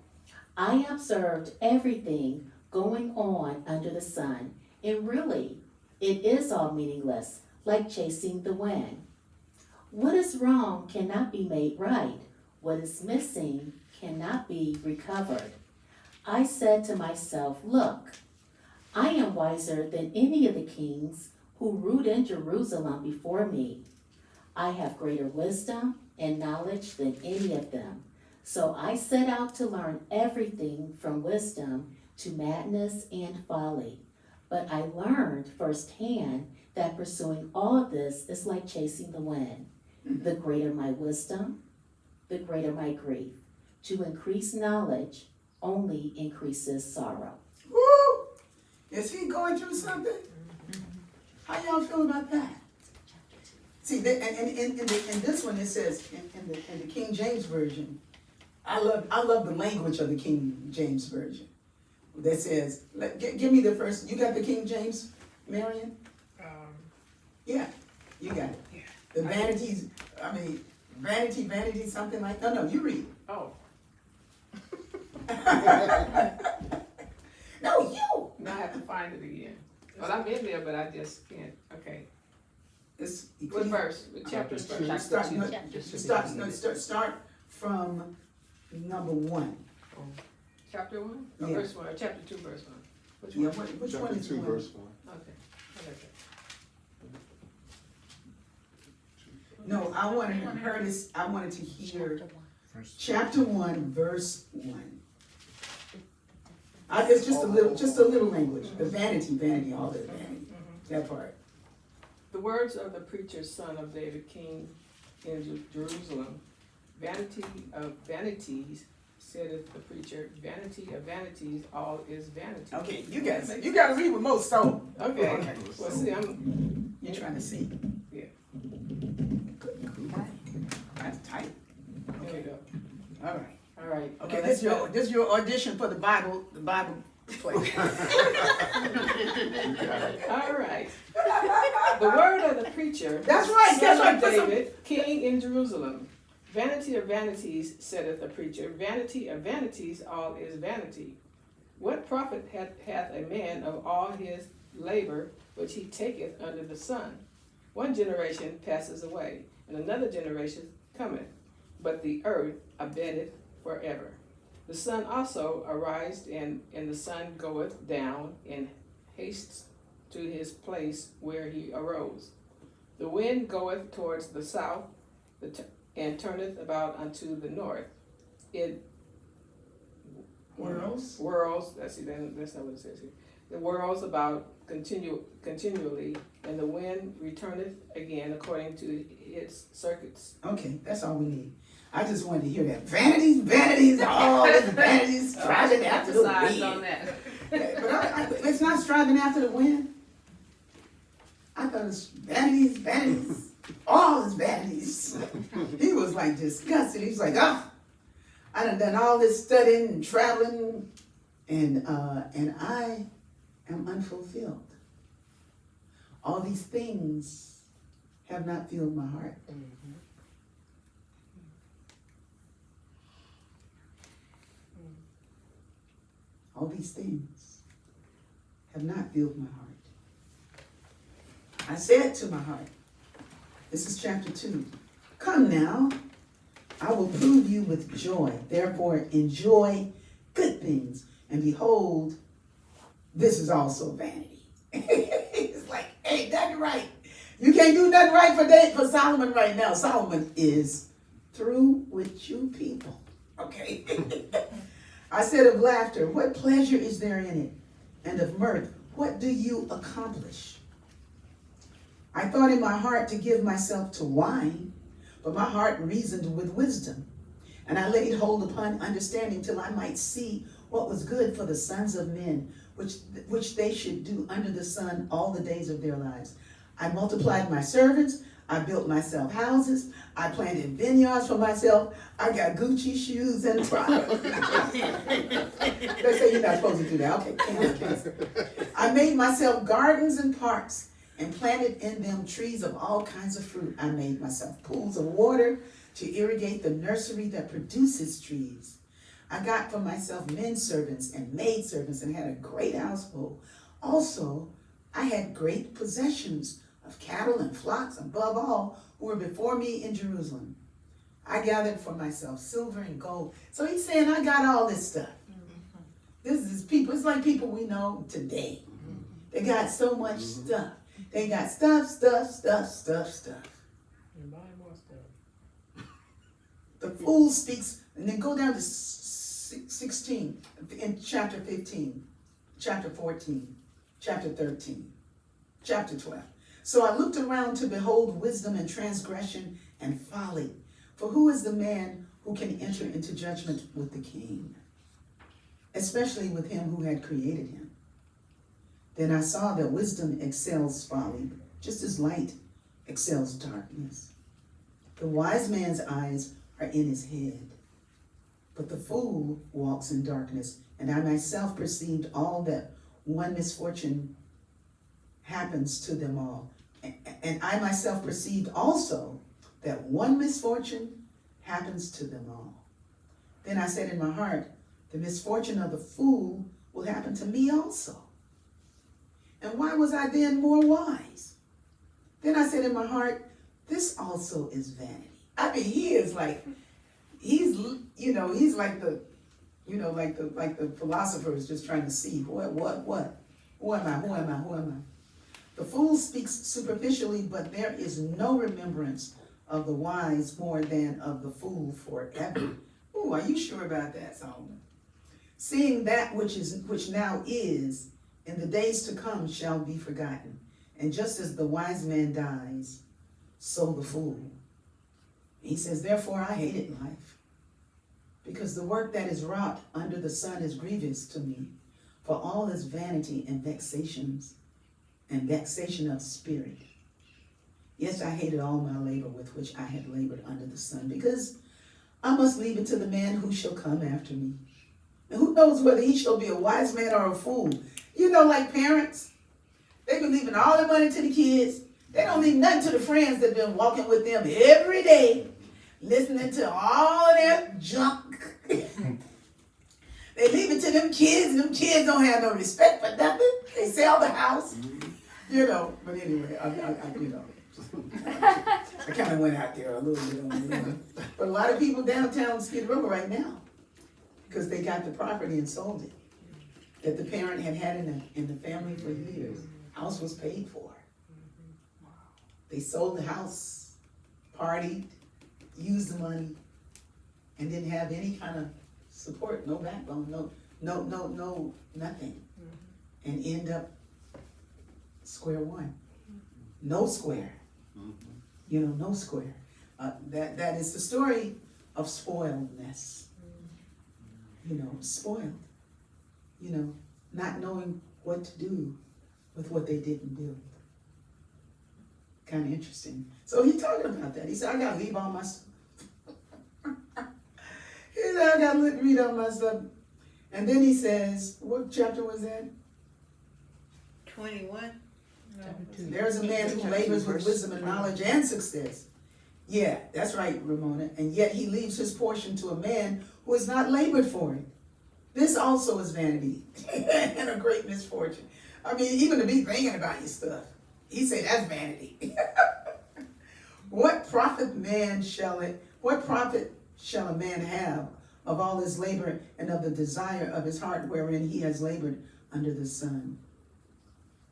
I observed everything going on under the sun, and really, it is all meaningless, like chasing the wind. What is wrong cannot be made right. What is missing cannot be recovered. I said to myself, look, I am wiser than any of the kings who ruled in Jerusalem before me. I have greater wisdom and knowledge than any of them. So I set out to learn everything from wisdom to madness and folly. But I learned firsthand that pursuing all of this is like chasing the wind. The greater my wisdom, the greater my grief. To increase knowledge only increases sorrow.
Woo! Is he going through something? How y'all feel about that? See, in this one it says, in the King James Version, I love the language of the King James Version. That says, give me the first, you got the King James, Marion? Yeah, you got it.
Yeah.
The vanities, vanity, something like, no, you read it.
Oh,
No, you!
now I have to find it again. Well, I'm in there, but I just can't, okay.
It's
What verse, what chapter and verse?
Start from number 1.
Chapter 1? Or
Yeah.
verse 1, or chapter 2, verse 1? Which
Yeah,
one?
which one
Chapter
is
2,
one?
verse 1.
Okay, I got that.
No, I wanted to hear chapter 1, verse 1. It's just a little language. The vanity, all the vanity. That part.
The words of the preacher, son of David, king in Jerusalem. Vanity of vanities, saith the preacher. Vanity of vanities, all is vanity.
Okay, you gotta read with most soul.
Okay,
Okay.
well, see, I'm
You're trying to see.
Yeah.
That's tight.
There we go.
All right.
All right.
Okay,
Now
this
let's
is your audition for the Bible play.
All right. The word of the preacher.
That's right,
son
that's right,
of
put some-
David, king in Jerusalem. Vanity of vanities, saith the preacher. Vanity of vanities, all is vanity. What profit hath a man of all his labor which he taketh under the sun? One generation passes away, and another generation cometh, but the earth abideth forever. The sun also arised, and the sun goeth down, and hastes to his place where he arose. The wind goeth towards the south, and turneth about unto the north. It
Whirls.
that's not what it says here. The whirls about continually, and the wind returneth again according to its circuits.
Okay, that's all we need. I just wanted to hear that. Vanities, vanities, all these vanities, striving after the
Emphasize on
wind.
that.
But it's not striving after the wind. I thought it was vanities, vanities, all his vanities. He was like disgusted. He was like, I done all this studying and traveling, and I am unfulfilled. All these things have not filled my heart. All these things have not filled my heart. I said to my heart, this is chapter 2, come now, I will prove you with joy. Therefore enjoy good things. And behold, this is also vanity. It's like, hey, that's right. You can't do nothing right for Solomon right now. Solomon is through with you people. Okay. I said of laughter, what pleasure is there in it? And of mirth, what do you accomplish? I thought in my heart to give myself to wine, but my heart reasoned with wisdom. And I laid hold upon understanding till I might see what was good for the sons of men, which they should do under the sun all the days of their lives. I multiplied my servants. I built myself houses. I planted vineyards for myself. I got Gucci shoes and Prada. They say you're not supposed to do that. Okay, cancel. I made myself gardens and parks and planted in them trees of all kinds of fruit. I made myself pools of water to irrigate the nursery that produces trees. I got for myself men servants and maid servants and had a great household. Also, I had great possessions of cattle and flocks, above all, who were before me in Jerusalem. I gathered for myself silver and gold. So he's saying, I got all this stuff. This is people, it's like people we know today. They got so much stuff. They got stuff.
And buy more stuff.
The fool speaks, and then go down to 16, in chapter 15, chapter 14, chapter 13, chapter 12. So I looked around to behold wisdom and transgression and folly. For who is the man who can enter into judgment with the king, especially with him who had created him? Then I saw that wisdom excels folly, just as light excels darkness. The wise man's eyes are in his head, but the fool walks in darkness. And I myself perceived all that one misfortune happens to them all. And I myself perceived also that one misfortune happens to them all. Then I said in my heart, the misfortune of the fool will happen to me also. And why was I then more wise? Then I said in my heart, this also is vanity. I mean, he is like, he's like the, like the philosophers just trying to see what? Who am I? The fool speaks superficially, but there is no remembrance of the wise more than of the fool forever. Ooh, are you sure about that, Solomon? Seeing that which now is, in the days to come shall be forgotten. And just as the wise man dies, so the fool. He says, therefore I hated life, because the work that is wrought under the sun is grievous to me, for all is vanity and vexations, and vexation of spirit. Yes, I hated all my labor with which I had labored under the sun, because I must leave it to the man who shall come after me. And who knows whether he shall be a wise man or a fool. You know, like parents, they be leaving all their money to the kids. They don't leave nothing to the friends that been walking with them every day, listening to all of their junk. They leave it to them kids, and them kids don't have no respect for nothing. They sell the house, you know. But anyway, I you know, I kind of went out there a little bit on it. But a lot of people downtown Skid Row right now, because they got the property and sold it, that the parent had in the family for years. House was paid for. They sold the house, partied, used the money, and didn't have any kind of support, no backbone, no, nothing. And end up square one. No square. You know, no square. That is the story of spoiledness. You know, spoiled. You know, not knowing what to do with what they didn't build. Kind of interesting. So he talking about that. He said, I gotta leave all my stuff. He said, I gotta read all my stuff. And then he says, what chapter was that?
21.
There's a man who labors with wisdom and knowledge and success. Yeah, that's right, Ramona. And yet he leaves his portion to a man who has not labored for it. This also is vanity and a great misfortune. I mean, even to be thinking about your stuff. He said that's vanity. What profit shall a man have of all his labor and of the desire of his heart wherein he has labored under the sun?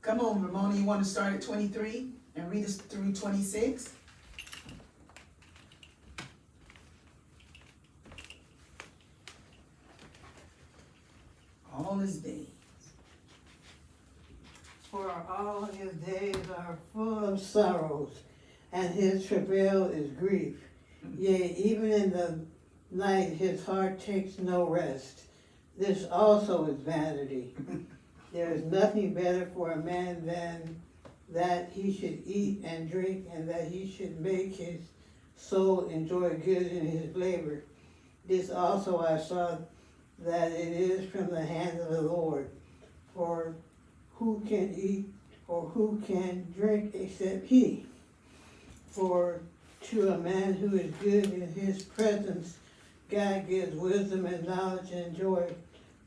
Come on, Ramona, you want to start at 23 and read us through 26? All his days.
For all his days are full of sorrows, and his travail is grief. Yea, even in the night his heart takes no rest. This also is vanity. There is nothing better for a man than that he should eat and drink, and that he should make his soul enjoy good in his labor. This also I saw, that it is from the hand of the Lord. For who can eat or who can drink except he? For to a man who is good in his presence, God gives wisdom and knowledge and joy.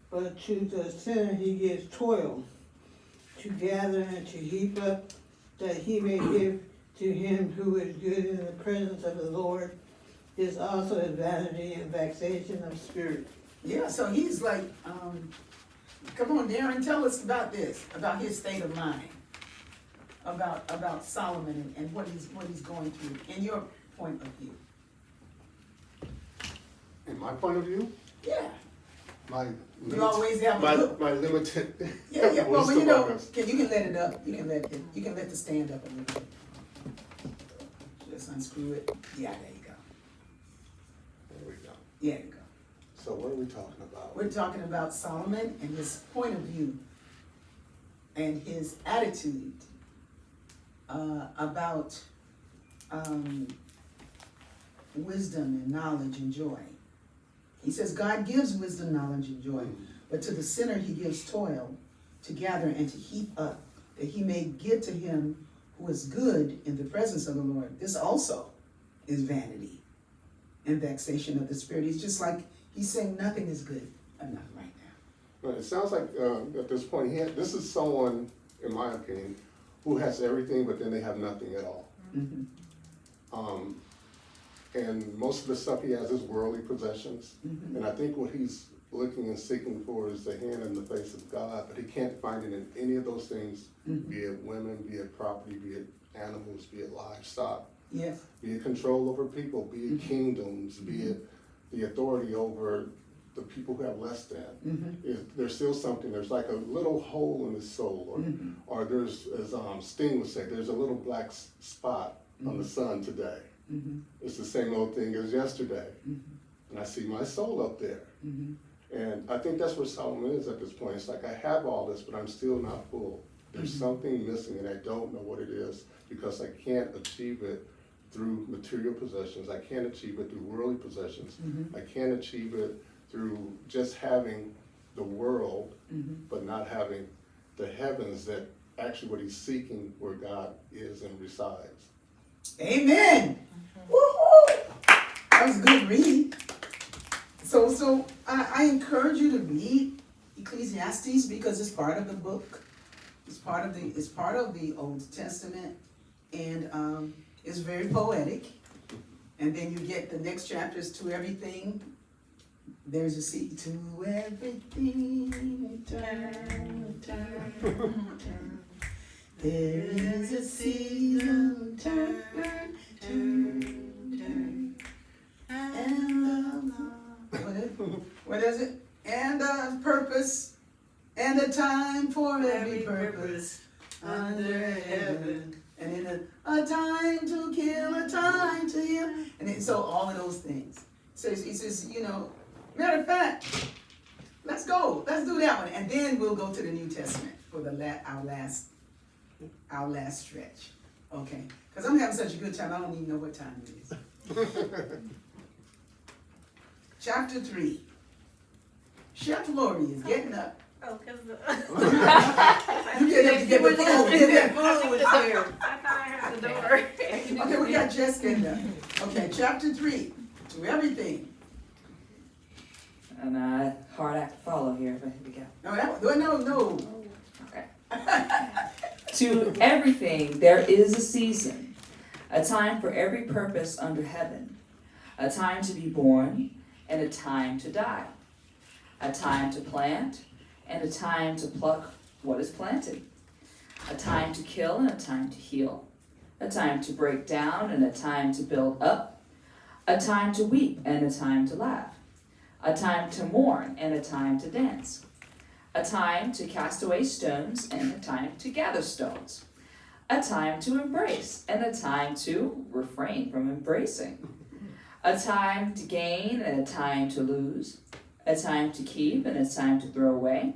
But to the sinner he gives toil, to gather and to heap up, that he may give to him who is good in the presence of the Lord. This also is vanity and vexation of spirit.
Yeah, so he's like, come on, Darren, tell us about this, about his state of mind, about Solomon and what he's going through, in your point of view.
In my point of view,
Yeah,
my
you always have a look.
my limited
Yeah. Well,
wisdom
you know,
on this.
you can let it up. You can let the stand up a little bit. Just unscrew it. Yeah, there you go.
There we go.
Yeah, there you go.
So what are we talking about?
We're talking about Solomon and his point of view and his attitude about wisdom and knowledge and joy. He says God gives wisdom, knowledge, and joy, but to the sinner he gives toil to gather and to heap up, that he may give to him who is good in the presence of the Lord. This also is vanity and vexation of the spirit. He's just like, he's saying nothing is good enough right now.
Well, it sounds like at this point, this is someone, in my opinion, who has everything, but then they have nothing at all.
Mm-hmm.
And most of the stuff he has is worldly possessions.
Mm-hmm.
And I think what he's looking and seeking for is the hand in the face of God, but he can't find it in any of those things,
Mm-hmm.
be it women, be it property, be it animals, be it livestock,
Yes.
be it control over people, be it kingdoms, be it the authority over the people who have less than.
Mm-hmm.
There's still something, there's like a little hole in his soul, or there's, as Sting would say, there's a little black spot on the sun today.
Mm-hmm.
It's the same old thing as yesterday.
Mm-hmm.
And I see my soul up there.
Mm-hmm.
And I think that's where Solomon is at this point. It's like, I have all this, but I'm still not full. There's something missing and I don't know what it is because I can't achieve it through material possessions. I can't achieve it through worldly possessions. I can't achieve it through just having the world, but not having the heavens that actually what he's seeking where God is and resides.
Amen. Woo-hoo. That was a good read. So I encourage you to read Ecclesiastes because it's part of the book. It's part of the Old Testament, and it's very poetic. And then you get the next chapters to everything. There's a seed to everything. Turn, turn, turn. There is a season. Turn, turn, turn. And what is it? And a purpose, and a time for every purpose under heaven. And in a time to kill, a time to heal. And then, so all of those things. So he says, matter of fact, let's go. Let's do that one. And then we'll go to the New Testament for our last stretch. Okay. Because I'm having such a good time, I don't even know what time it is. Chapter 3. Chef Lori is getting up.
Oh, because
You get up to get the food. Get that food with here.
I thought I heard the door.
Okay, we got Jessica in there. Okay, chapter 3. To everything.
And hard act to follow here, but here we go.
No.
Okay. To everything there is a season, a time for every purpose under heaven, a time to be born and a time to die, a time to plant and a time to pluck what is planted, a time to kill and a time to heal, a time to break down and a time to build up, a time to weep and a time to laugh, a time to mourn and a time to dance, a time to cast away stones and a time to gather stones, a time to embrace and a time to refrain from embracing, a time to gain and a time to lose, a time to keep and a time to throw away,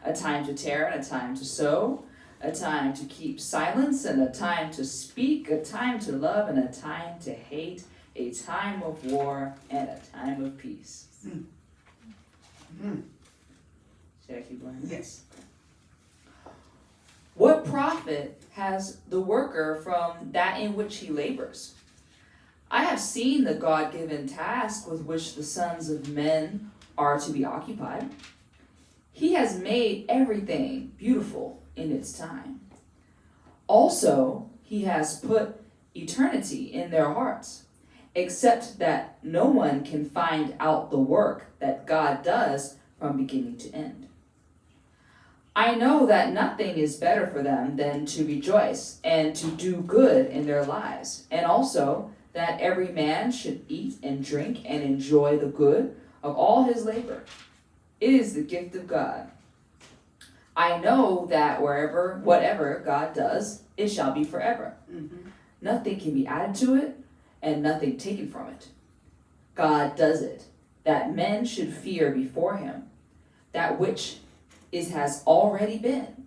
a time to tear and a time to sow, a time to keep silence and a time to speak, a time to love and a time to hate, a time of war and a time of peace. Should I keep going?
Yes.
What profit has the worker from that in which he labors? I have seen the God-given task with which the sons of men are to be occupied. He has made everything beautiful in its time. Also, he has put eternity in their hearts, except that no one can find out the work that God does from beginning to end. I know that nothing is better for them than to rejoice and to do good in their lives, and also that every man should eat and drink and enjoy the good of all his labor. It is the gift of God. I know that whatever God does, it shall be forever. Nothing can be added to it, and nothing taken from it. God does it, that men should fear before him, that which has already been,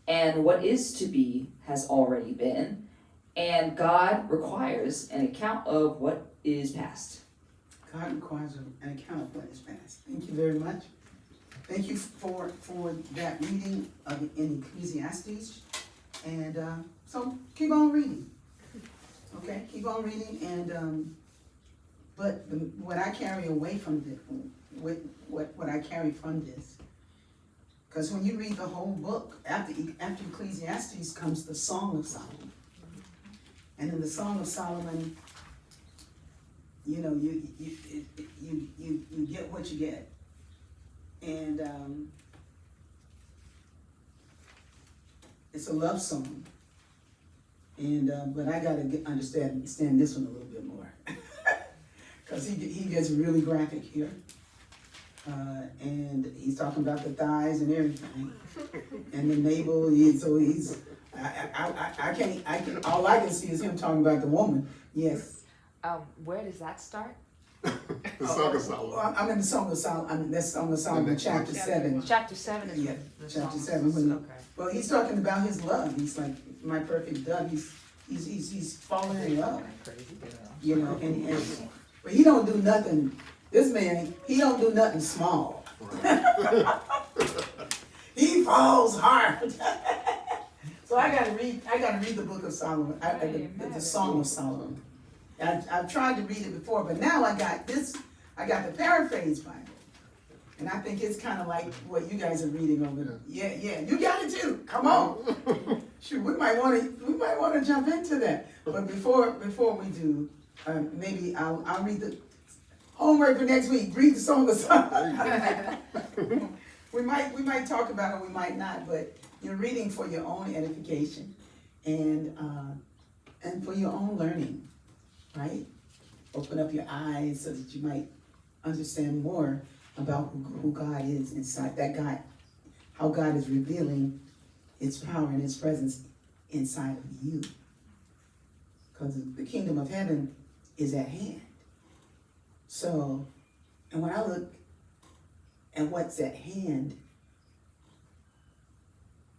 and what is to be has already been, and God requires an account of what is past.
God requires an account of what is past. Thank you very much. Thank you for that reading in Ecclesiastes. And so keep on reading. Okay, keep on reading. And but what I carry away from this, what I carry from this, because when you read the whole book, after Ecclesiastes comes the Song of Solomon. And in the Song of Solomon, you get what you get. And it's a love song. And but I gotta understand this one a little bit more. Because he gets really graphic here. And he's talking about the thighs and everything. And the navel, all I can see is him talking about the woman. Yes.
Where does that start?
The Song of Solomon.
I'm in the Song of Solomon, that's Song of Solomon,
next
chapter
Chapter
7.
one.
Chapter 7 is
Yeah,
what the
chapter
song
7,
is.
when-
Okay.
Well, he's talking about his love. He's like my perfect dove. He's falling in love,
Crazy,
you know. And but he don't do nothing. This man, he don't do nothing small. He falls hard. So I gotta read the book of Solomon, the Song of Solomon. I've tried to read it before, but now I got the paraphrase Bible. And I think it's kind of like what you guys are reading over there. Yeah, you got it too. Come on. Shoot, we might want to jump into that. But before we do, maybe I'll read the homework for next week. Read the Song of Solomon. we might talk about it, we might not. But you're reading for your own edification and for your own learning, right? Open up your eyes so that you might understand more about who God is inside that God, how God is revealing His power and His presence inside of you. Because the kingdom of heaven is at hand. So, and when I look at what's at hand,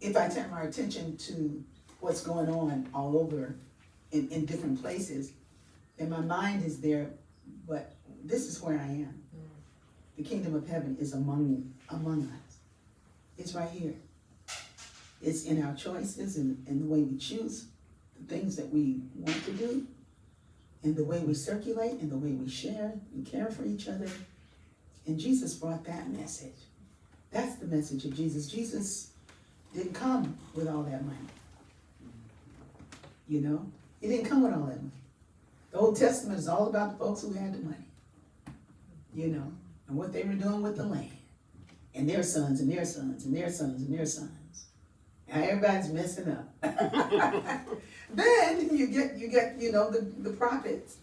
if I turn my attention to what's going on all over in different places, then my mind is there, but this is where I am. The kingdom of heaven is among us. It's right here. It's in our choices and the way we choose the things that we want to do, and the way we circulate, and the way we share and care for each other. And Jesus brought that message. That's the message of Jesus. Jesus didn't come with all that money. You know? He didn't come with all that money. The Old Testament is all about the folks who had the money. You know? And what they were doing with the land. And their sons, and their sons, and their sons, and their sons. Now everybody's messing up. Then you get, you know, the prophets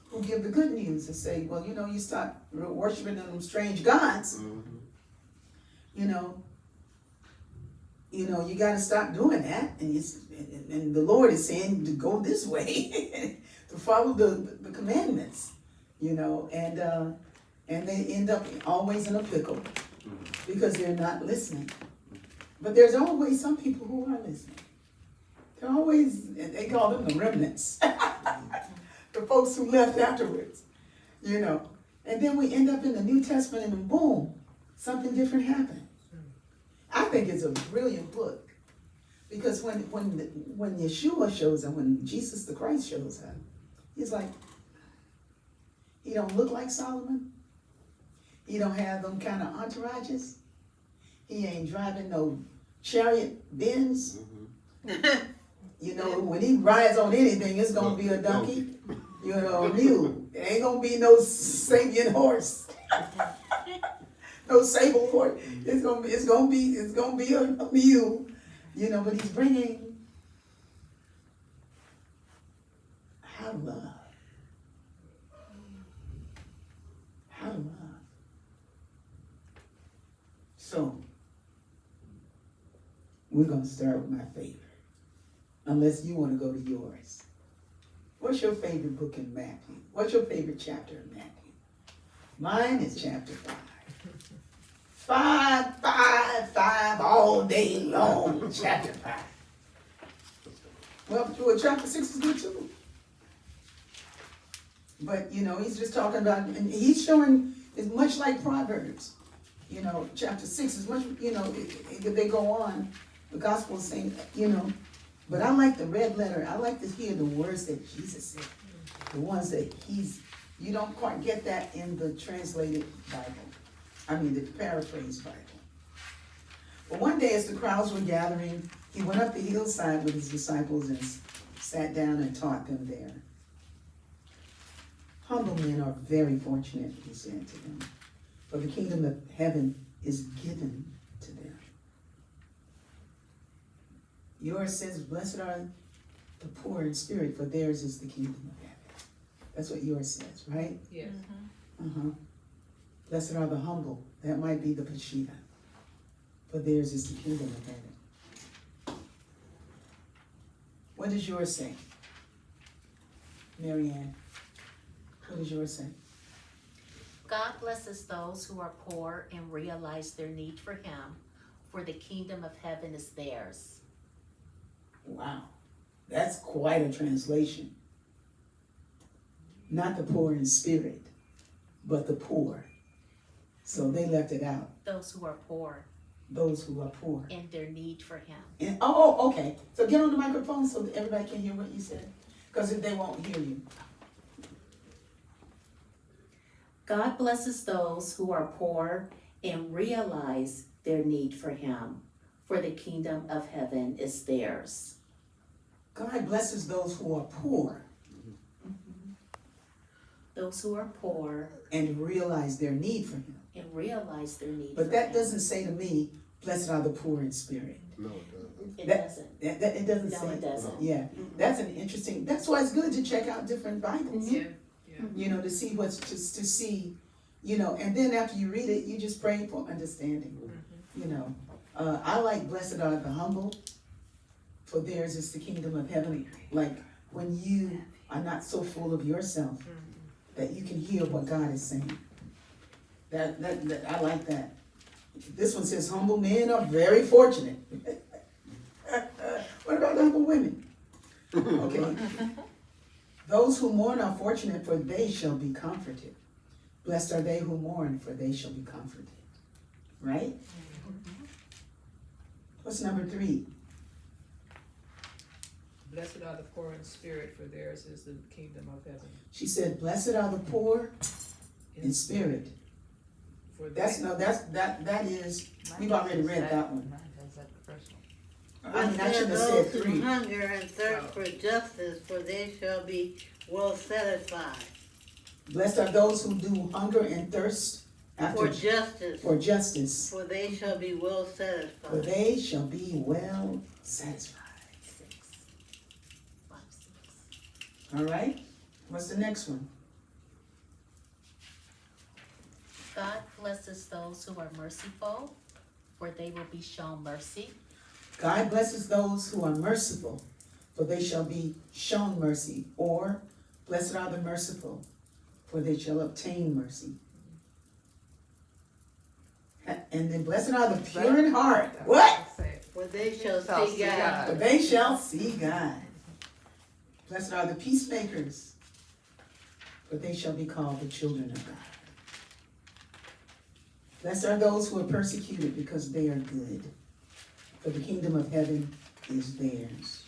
who give the good news and say, well, you know, you stop worshiping them strange gods.
Mhm.
You know, you got to stop doing that. And the Lord is saying to go this way, to follow the commandments, you know, and they end up always in a pickle because they're not listening. But there's always some people who are listening. They're always, they call them the remnants, the folks who left afterwards, you know. And then we end up in the New Testament and boom, something different happened. I think it's a brilliant book because when Yeshua shows up, when Jesus the Christ shows up, he's like, he don't look like Solomon. He don't have them kind of entourages. He ain't driving no chariot Benz. You know, when he rides on anything, it's gonna be a donkey, you know, a mule. It ain't gonna be no Sabian horse. No sable horse. It's gonna be a mule, you know. But he's bringing how to love, how to love. So we're gonna start with my favorite, unless you want to go to yours. What's your favorite book in Matthew? What's your favorite chapter in Matthew? Mine is chapter 5. 5 all day long, chapter 5. Well, chapter 6 is good too. But, you know, he's just talking about, and he's showing, it's much like Proverbs. You know, chapter 6 is much, you know, they go on, the gospel is saying, you know, but I like the red letter. I like to hear the words that Jesus said. The ones that you don't quite get that in the translated Bible. I mean, the paraphrased Bible. But one day as the crowds were gathering, he went up the hillside with his disciples and sat down and taught them there. Humble men are very fortunate, he said to them, for the kingdom of heaven is given to them. Yours says, blessed are the poor in spirit, for theirs is the kingdom of heaven. That's what yours says, right?
Yes.
Blessed are the humble. That might be the Peshitta. For theirs is the kingdom of heaven. What does yours say? Marianne, what does yours say?
God blesses those who are poor and realize their need for Him, for the kingdom of heaven is theirs.
Wow, that's quite a translation. Not the poor in spirit, but the poor. So they left it out.
Those who are poor
Those who are poor.
and their need for Him.
And, oh, okay. So get on the microphone so that everybody can hear what you said. Because if they won't hear you.
God blesses those who are poor and realize their need for Him, for the kingdom of heaven is theirs.
God blesses those who are poor
Those who are poor
and realize their need for Him.
and realize their need for
But that
Him.
doesn't say to me, blessed are the poor in spirit.
No, it doesn't.
It
that-
doesn't.
It doesn't
No,
say.
it doesn't.
Yeah, that's an interesting, that's why it's good to check out different Bibles.
Yeah.
You know, to see what's, to see, you know, and then after you read it, you just pray for understanding. You know, I like blessed are the humble, for theirs is the kingdom of heaven. Like when you are not so full of yourself that you can hear what God is saying. That I like that. This one says humble men are very fortunate. What about the humble women? Okay. Those who mourn are fortunate, for they shall be comforted. Blessed are they who mourn, for they shall be comforted. Right? What's number 3?
Blessed are the poor in spirit, for theirs is the kingdom of heaven.
She said, blessed are the poor in spirit.
For
That is, we've already read that one.
Mine does that the first one.
I mean, I shouldn't have said
Those
3.
who hunger and thirst for justice, for they shall be well satisfied.
Blessed are those who do hunger and thirst
For justice,
for justice,
for they shall be well
for
satisfied.
they shall be well satisfied.
6. 5, 6.
All right? What's the next one?
God blesses those who are merciful, for they will be shown mercy.
God blesses those who are merciful, for they shall be shown mercy. Or, blessed are the merciful, for they shall obtain mercy. And then, blessed are the pure in heart. What?
For they shall
Shall
see
see
God.
God.
For they shall see God. Blessed are the peacemakers, for they shall be called the children of God. Blessed are those who are persecuted, because they are good, for the kingdom of heaven is theirs.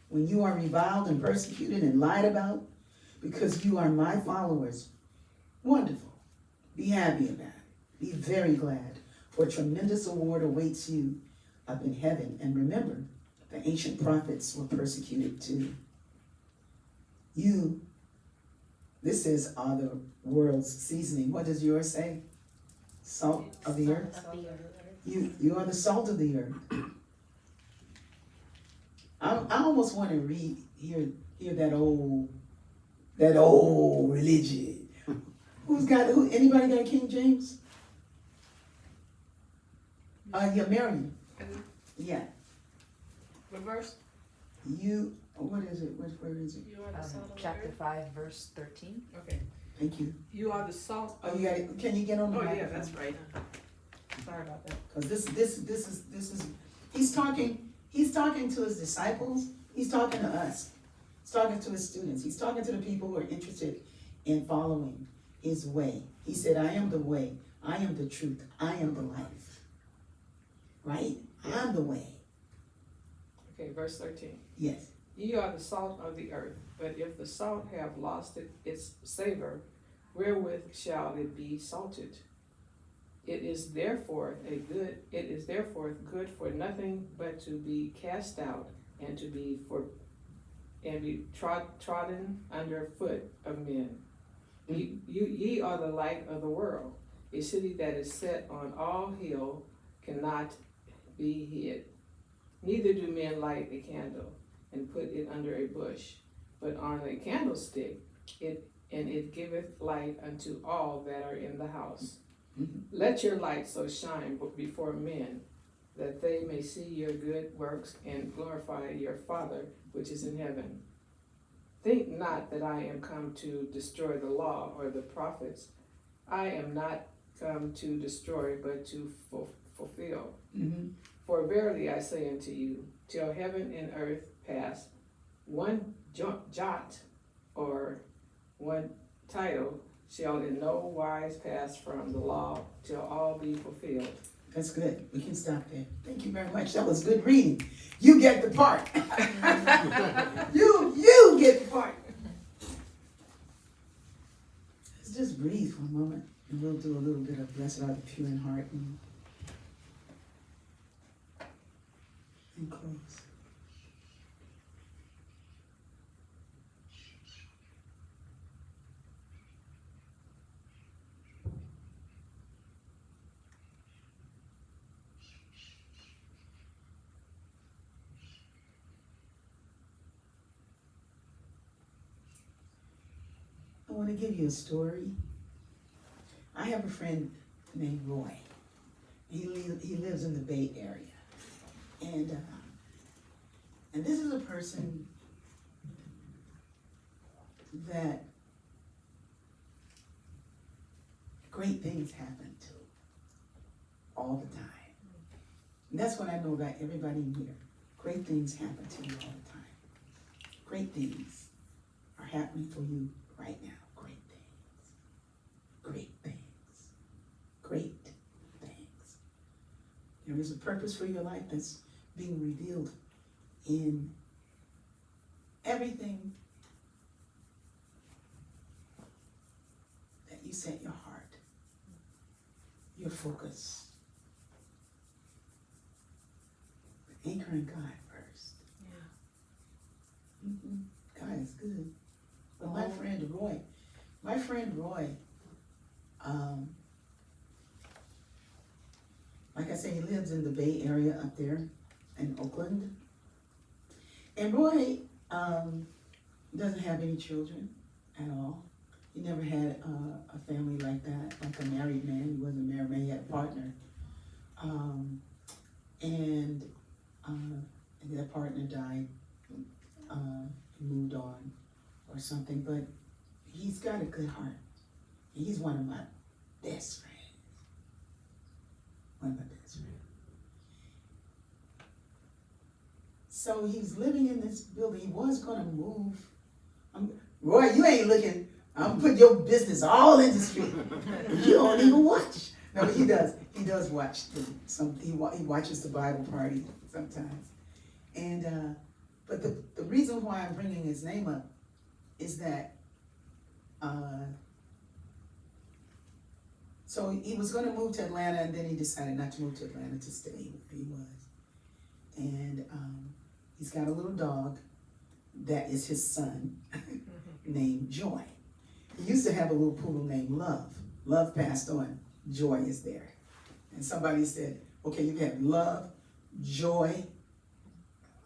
When you are reviled and persecuted and lied about, because you are my followers, wonderful. Be happy about it. Be very glad, for a tremendous award awaits you up in heaven. And remember, the ancient prophets were persecuted too. This is are the world's seasoning. What does yours say? Salt of the earth.
Of the earth.
You are the salt of the earth. I almost want to hear that old religion. Anybody got King James? Yeah, Marion. Yeah.
What verse?
What is it? Where is it?
You are the salt of the
Chapter
earth.
5, verse 13.
Okay.
Thank you.
You are the salt.
Oh, you got it. Can you get on the
Oh,
microphone?
yeah, that's right. Sorry about that.
Because this is he's talking to his disciples, he's talking to us, he's talking to his students, he's talking to the people who are interested in following his way. He said, I am the way, I am the truth, I am the life. Right? I am the way.
Okay, verse 13.
Yes.
Ye are the salt of the earth, but if the salt have lost its savor, wherewith shall it be salted? It is therefore good for nothing but to be cast out and to be trodden under foot of men. Ye are the light of the world. A city that is set on all hill cannot be hid. Neither do men light a candle and put it under a bush, but on a candlestick, and it giveth light unto all that are in the house. Let your light so shine before men, that they may see your good works and glorify your Father which is in heaven. Think not that I am come to destroy the law or the prophets. I am not come to destroy, but to fulfill.
Mm-hmm.
For verily I say unto you, till heaven and earth pass, one jot or one title shall in no wise pass from the law till all be fulfilled.
That's good. We can stop there. Thank you very much. That was good reading. You get the part. You get the part. Let's just breathe for a moment, and we'll do a little bit of blessed are the pure in heart and close. I want to give you a story. I have a friend named Roy. He lives in the Bay Area, and this is a person that great things happen to all the time. And that's what I know about everybody in here. Great things happen to you all the time. Great things are happening for you right now. Great things. Great things. Great things. There is a purpose for your life that's being revealed in everything that you set your heart, your focus. But anchoring God first.
Yeah.
Mm-hmm. God is good. But my friend Roy, like I say, he lives in the Bay Area up there in Oakland. And Roy doesn't have any children at all. He never had a family like that, like a married man. He wasn't a married man, he had a partner. And that partner died, moved on or something, but he's got a good heart. He's one of my best friends. One of my best friends. So he's living in this building. He was gonna move. Roy, you ain't looking. I'm putting your business all in the street. You don't even watch. No, but he does. He does watch. He watches the Bible party sometimes. And but the reason why I'm bringing his name up is that so he was going to move to Atlanta, and then he decided not to move to Atlanta, to stay where he was. And he's got a little dog that is his son named Joy. He used to have a little poodle named Love. Love passed on. Joy is there. And somebody said, okay, you have Love, Joy.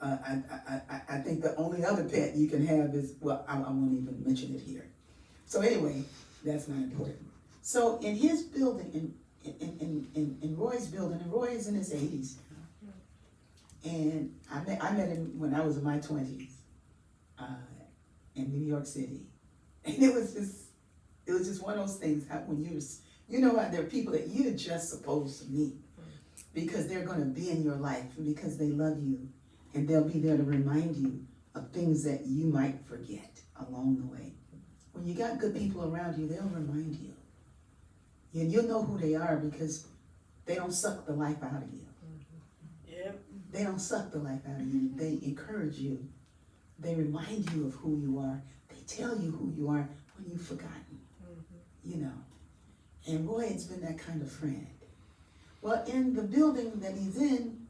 I think the only other pet you can have is, well, I won't even mention it here. So anyway, that's not important. So in his building, in Roy's building, and Roy is in his 80s, and I met him when I was in my 20s in New York City. And it was just one of those things when you know how there are people that you're just supposed to meet because they're going to be in your life and because they love you, and they'll be there to remind you of things that you might forget along the way. When you got good people around you, they'll remind you. And you'll know who they are because they don't suck the life out of you.
Yep.
They don't suck the life out of you. They encourage you. They remind you of who you are. They tell you who you are when you've forgotten. You know. And Roy has been that kind of friend. Well, in the building that he's in,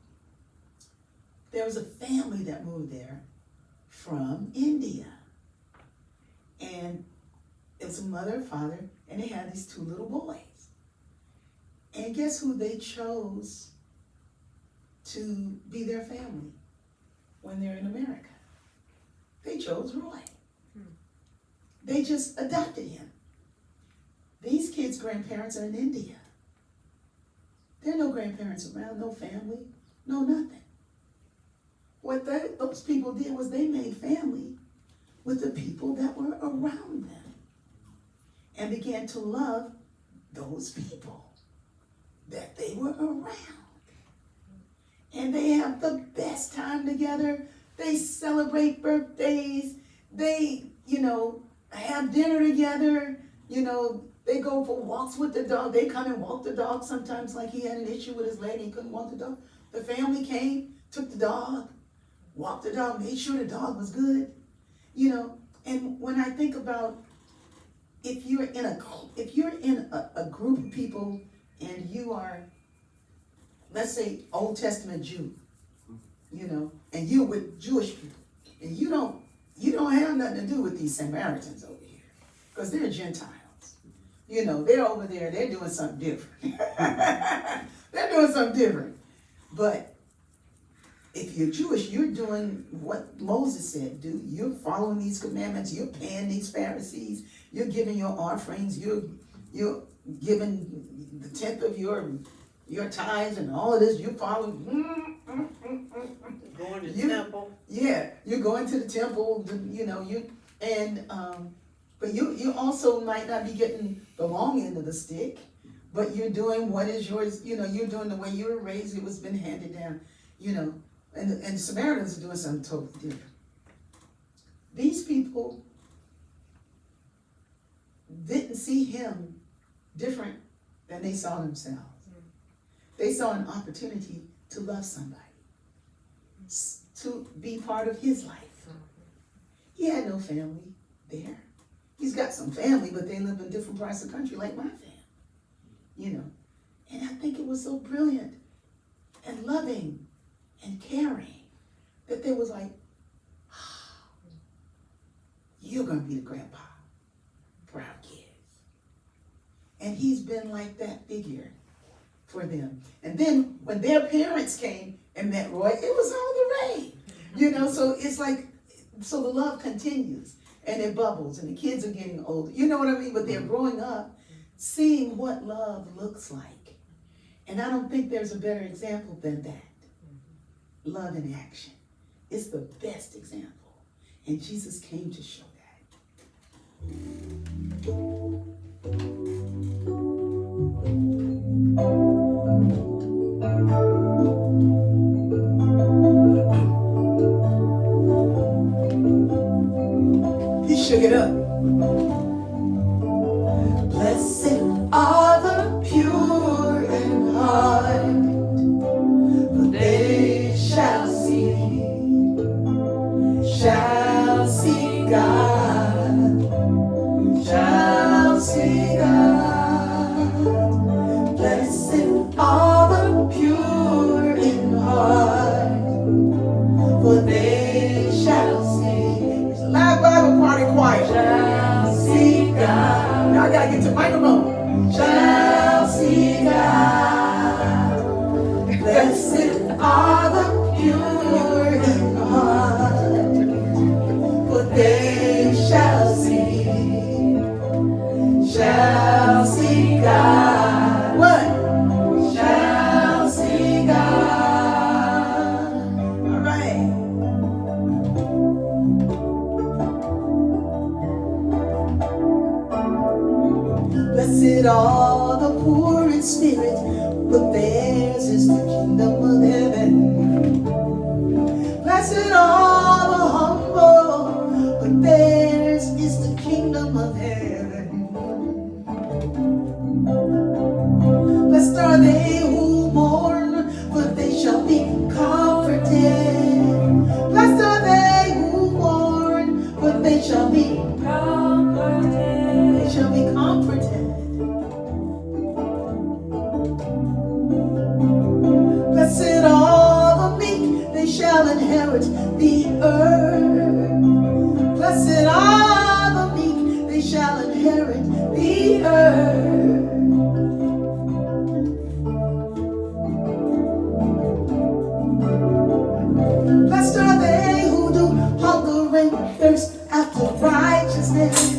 there was a family that moved there from India. And it was a mother, father, and they had these two little boys. And guess who they chose to be their family when they're in America? They chose Roy. They just adopted him. These kids' grandparents are in India. There are no grandparents around, no family, no nothing. What those people did was they made family with the people that were around them and began to love those people that they were around. And they have the best time together. They celebrate birthdays. They, have dinner together. They go for walks with the dog. They come and walk the dog sometimes, like he had an issue with his leg and he couldn't walk the dog. The family came, took the dog, walked the dog, made sure the dog was good. And when I think about if you're in a group of people and you are, let's say, Old Testament Jew, and you're with Jewish people, and you don't have nothing to do with these Samaritans over here, because they're Gentiles. They're over there, they're doing something different. They're doing something different. But if you're Jewish, you're doing what Moses said do. You're following these commandments, you're paying these Pharisees, you're giving your offerings, you're giving the 10th of your tithes and all of this, you follow.
Going to the temple.
Yeah, you're going to the temple, but you also might not be getting the long end of the stick, but you're doing what is yours, you're doing the way you were raised, it was been handed down, and Samaritans are doing something totally different. These people didn't see him different than they saw themselves. They saw an opportunity to love somebody, to be part of his life. He had no family there. He's got some family, but they live in different parts of the country like my family, And I think it was so brilliant and loving and caring that they was like, you're going to be the grandpa for our kids. And he's been like that figure for them. And then when their parents came and met Roy, it was all the rage. So it's like, so the love continues and it bubbles and the kids are getting older. You know what I mean? But they're growing up seeing what love looks like. And I don't think there's a better example than that. Love in action. It's the best example. And Jesus came to show that. He shook it up. Blessed are the pure in heart, for they shall see God, shall see God. Blessed are the pure in heart, for they shall see. It's a live Bible party choir. Shall see God. Now I gotta get to the microphone. Shall see God. Blessed are the pure in heart, for they shall see God. What? Shall see God. All right. Blessed are the poor in spirit, but theirs is the kingdom of heaven. Blessed are the humble, but theirs is the kingdom of heaven. Blessed are they who mourn, for they shall be comforted. Blessed are they who mourn, for they shall be comforted. They shall be comforted. Blessed are the meek, they shall inherit the earth. Blessed are the meek, they shall inherit the earth. Blessed are they who do hunger and thirst after righteousness,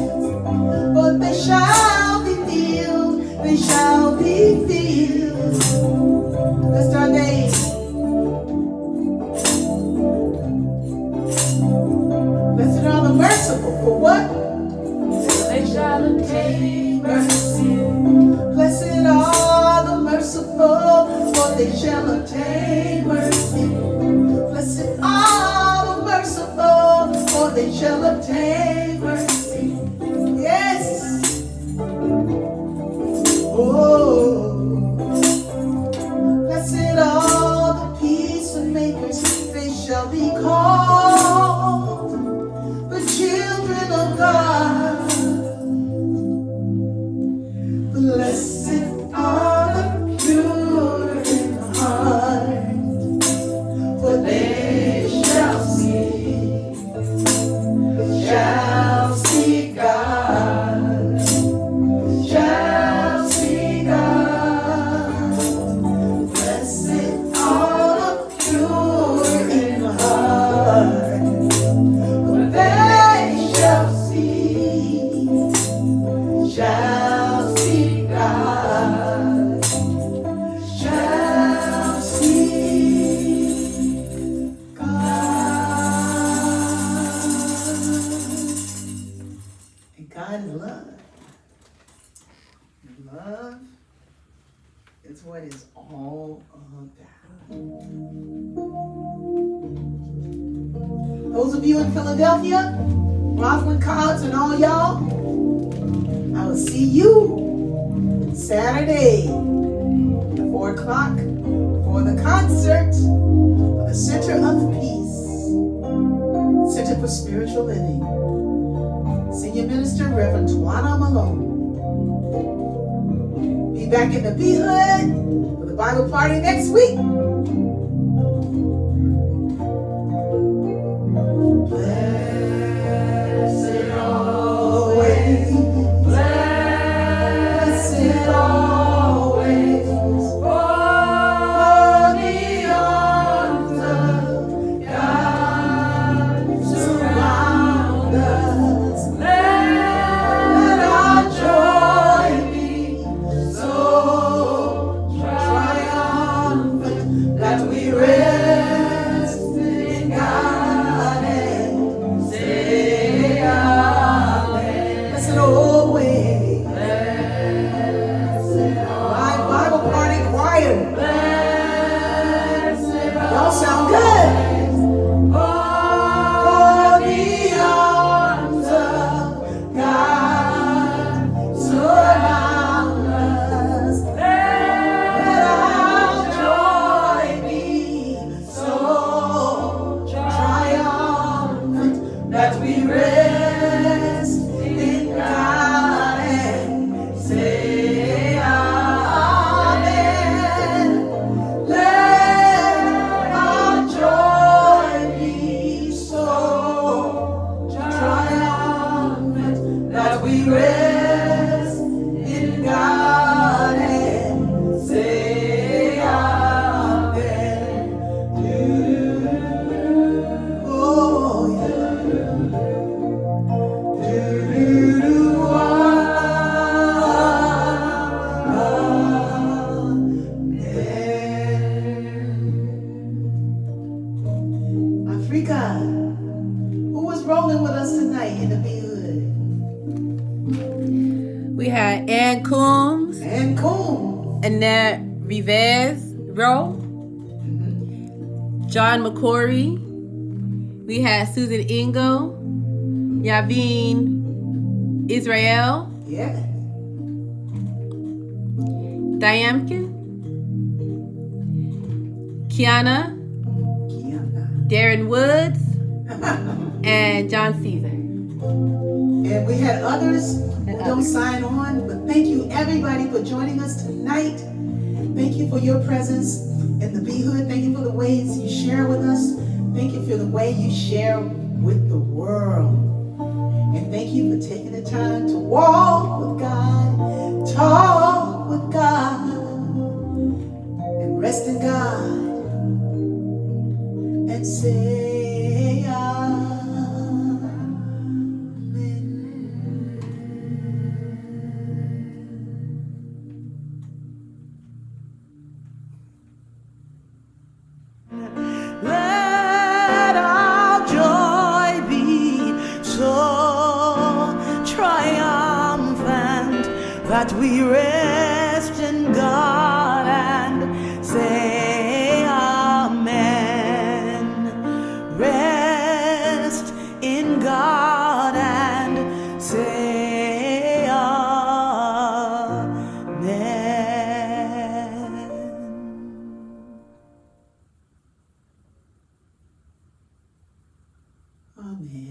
but they shall be filled, they shall be filled. Blessed are they for they shall obtain mercy. Blessed are the merciful, for they shall obtain mercy. Yes. Oh, blessed are the peacemakers, they shall be called the children of God. Blessed are the pure in heart, for they shall see God, shall see God. Blessed are the pure in heart, for they shall see God, shall see God. And God is love. And love is what it's all about. Those of you in Philadelphia, Roslyn College, and all y'all, I will see you Saturday at 4 o'clock for the concert for the Center of Peace, Center for Spiritual Living. Senior Minister Reverend Twana Malone. Be back in the B-Hood for the Bible party next week. Blessed always, blessed always, for the arms of God surround us. Let our joy be so triumphant that we rest in God and say amen. Blessed always, my Bible party choir, y'all sound good. For the arms of God surround us. Let our joy be so triumphant that we rest in God and say amen. Let our joy be so triumphant that we rest in God and say amen. Oh, Africa, who was rolling with us tonight in the B-Hood?
We had Ann Coombs,
And cool.
Annette Rivez Rowe, John McCory. We had Susan Ingo, Yaveen Israel,
Yeah.
Diamkin, Kiana, Darren Woods, and John Caesar.
And we had others who don't sign on, but thank you everybody for joining us tonight. Thank you for your presence in the B-Hood. Thank you for the ways you share with us. Thank you for the way you share with the world. And thank you for taking the time to walk with God, talk with God, and rest in God, and say amen. Let our joy be so triumphant that we rest in God and Amen.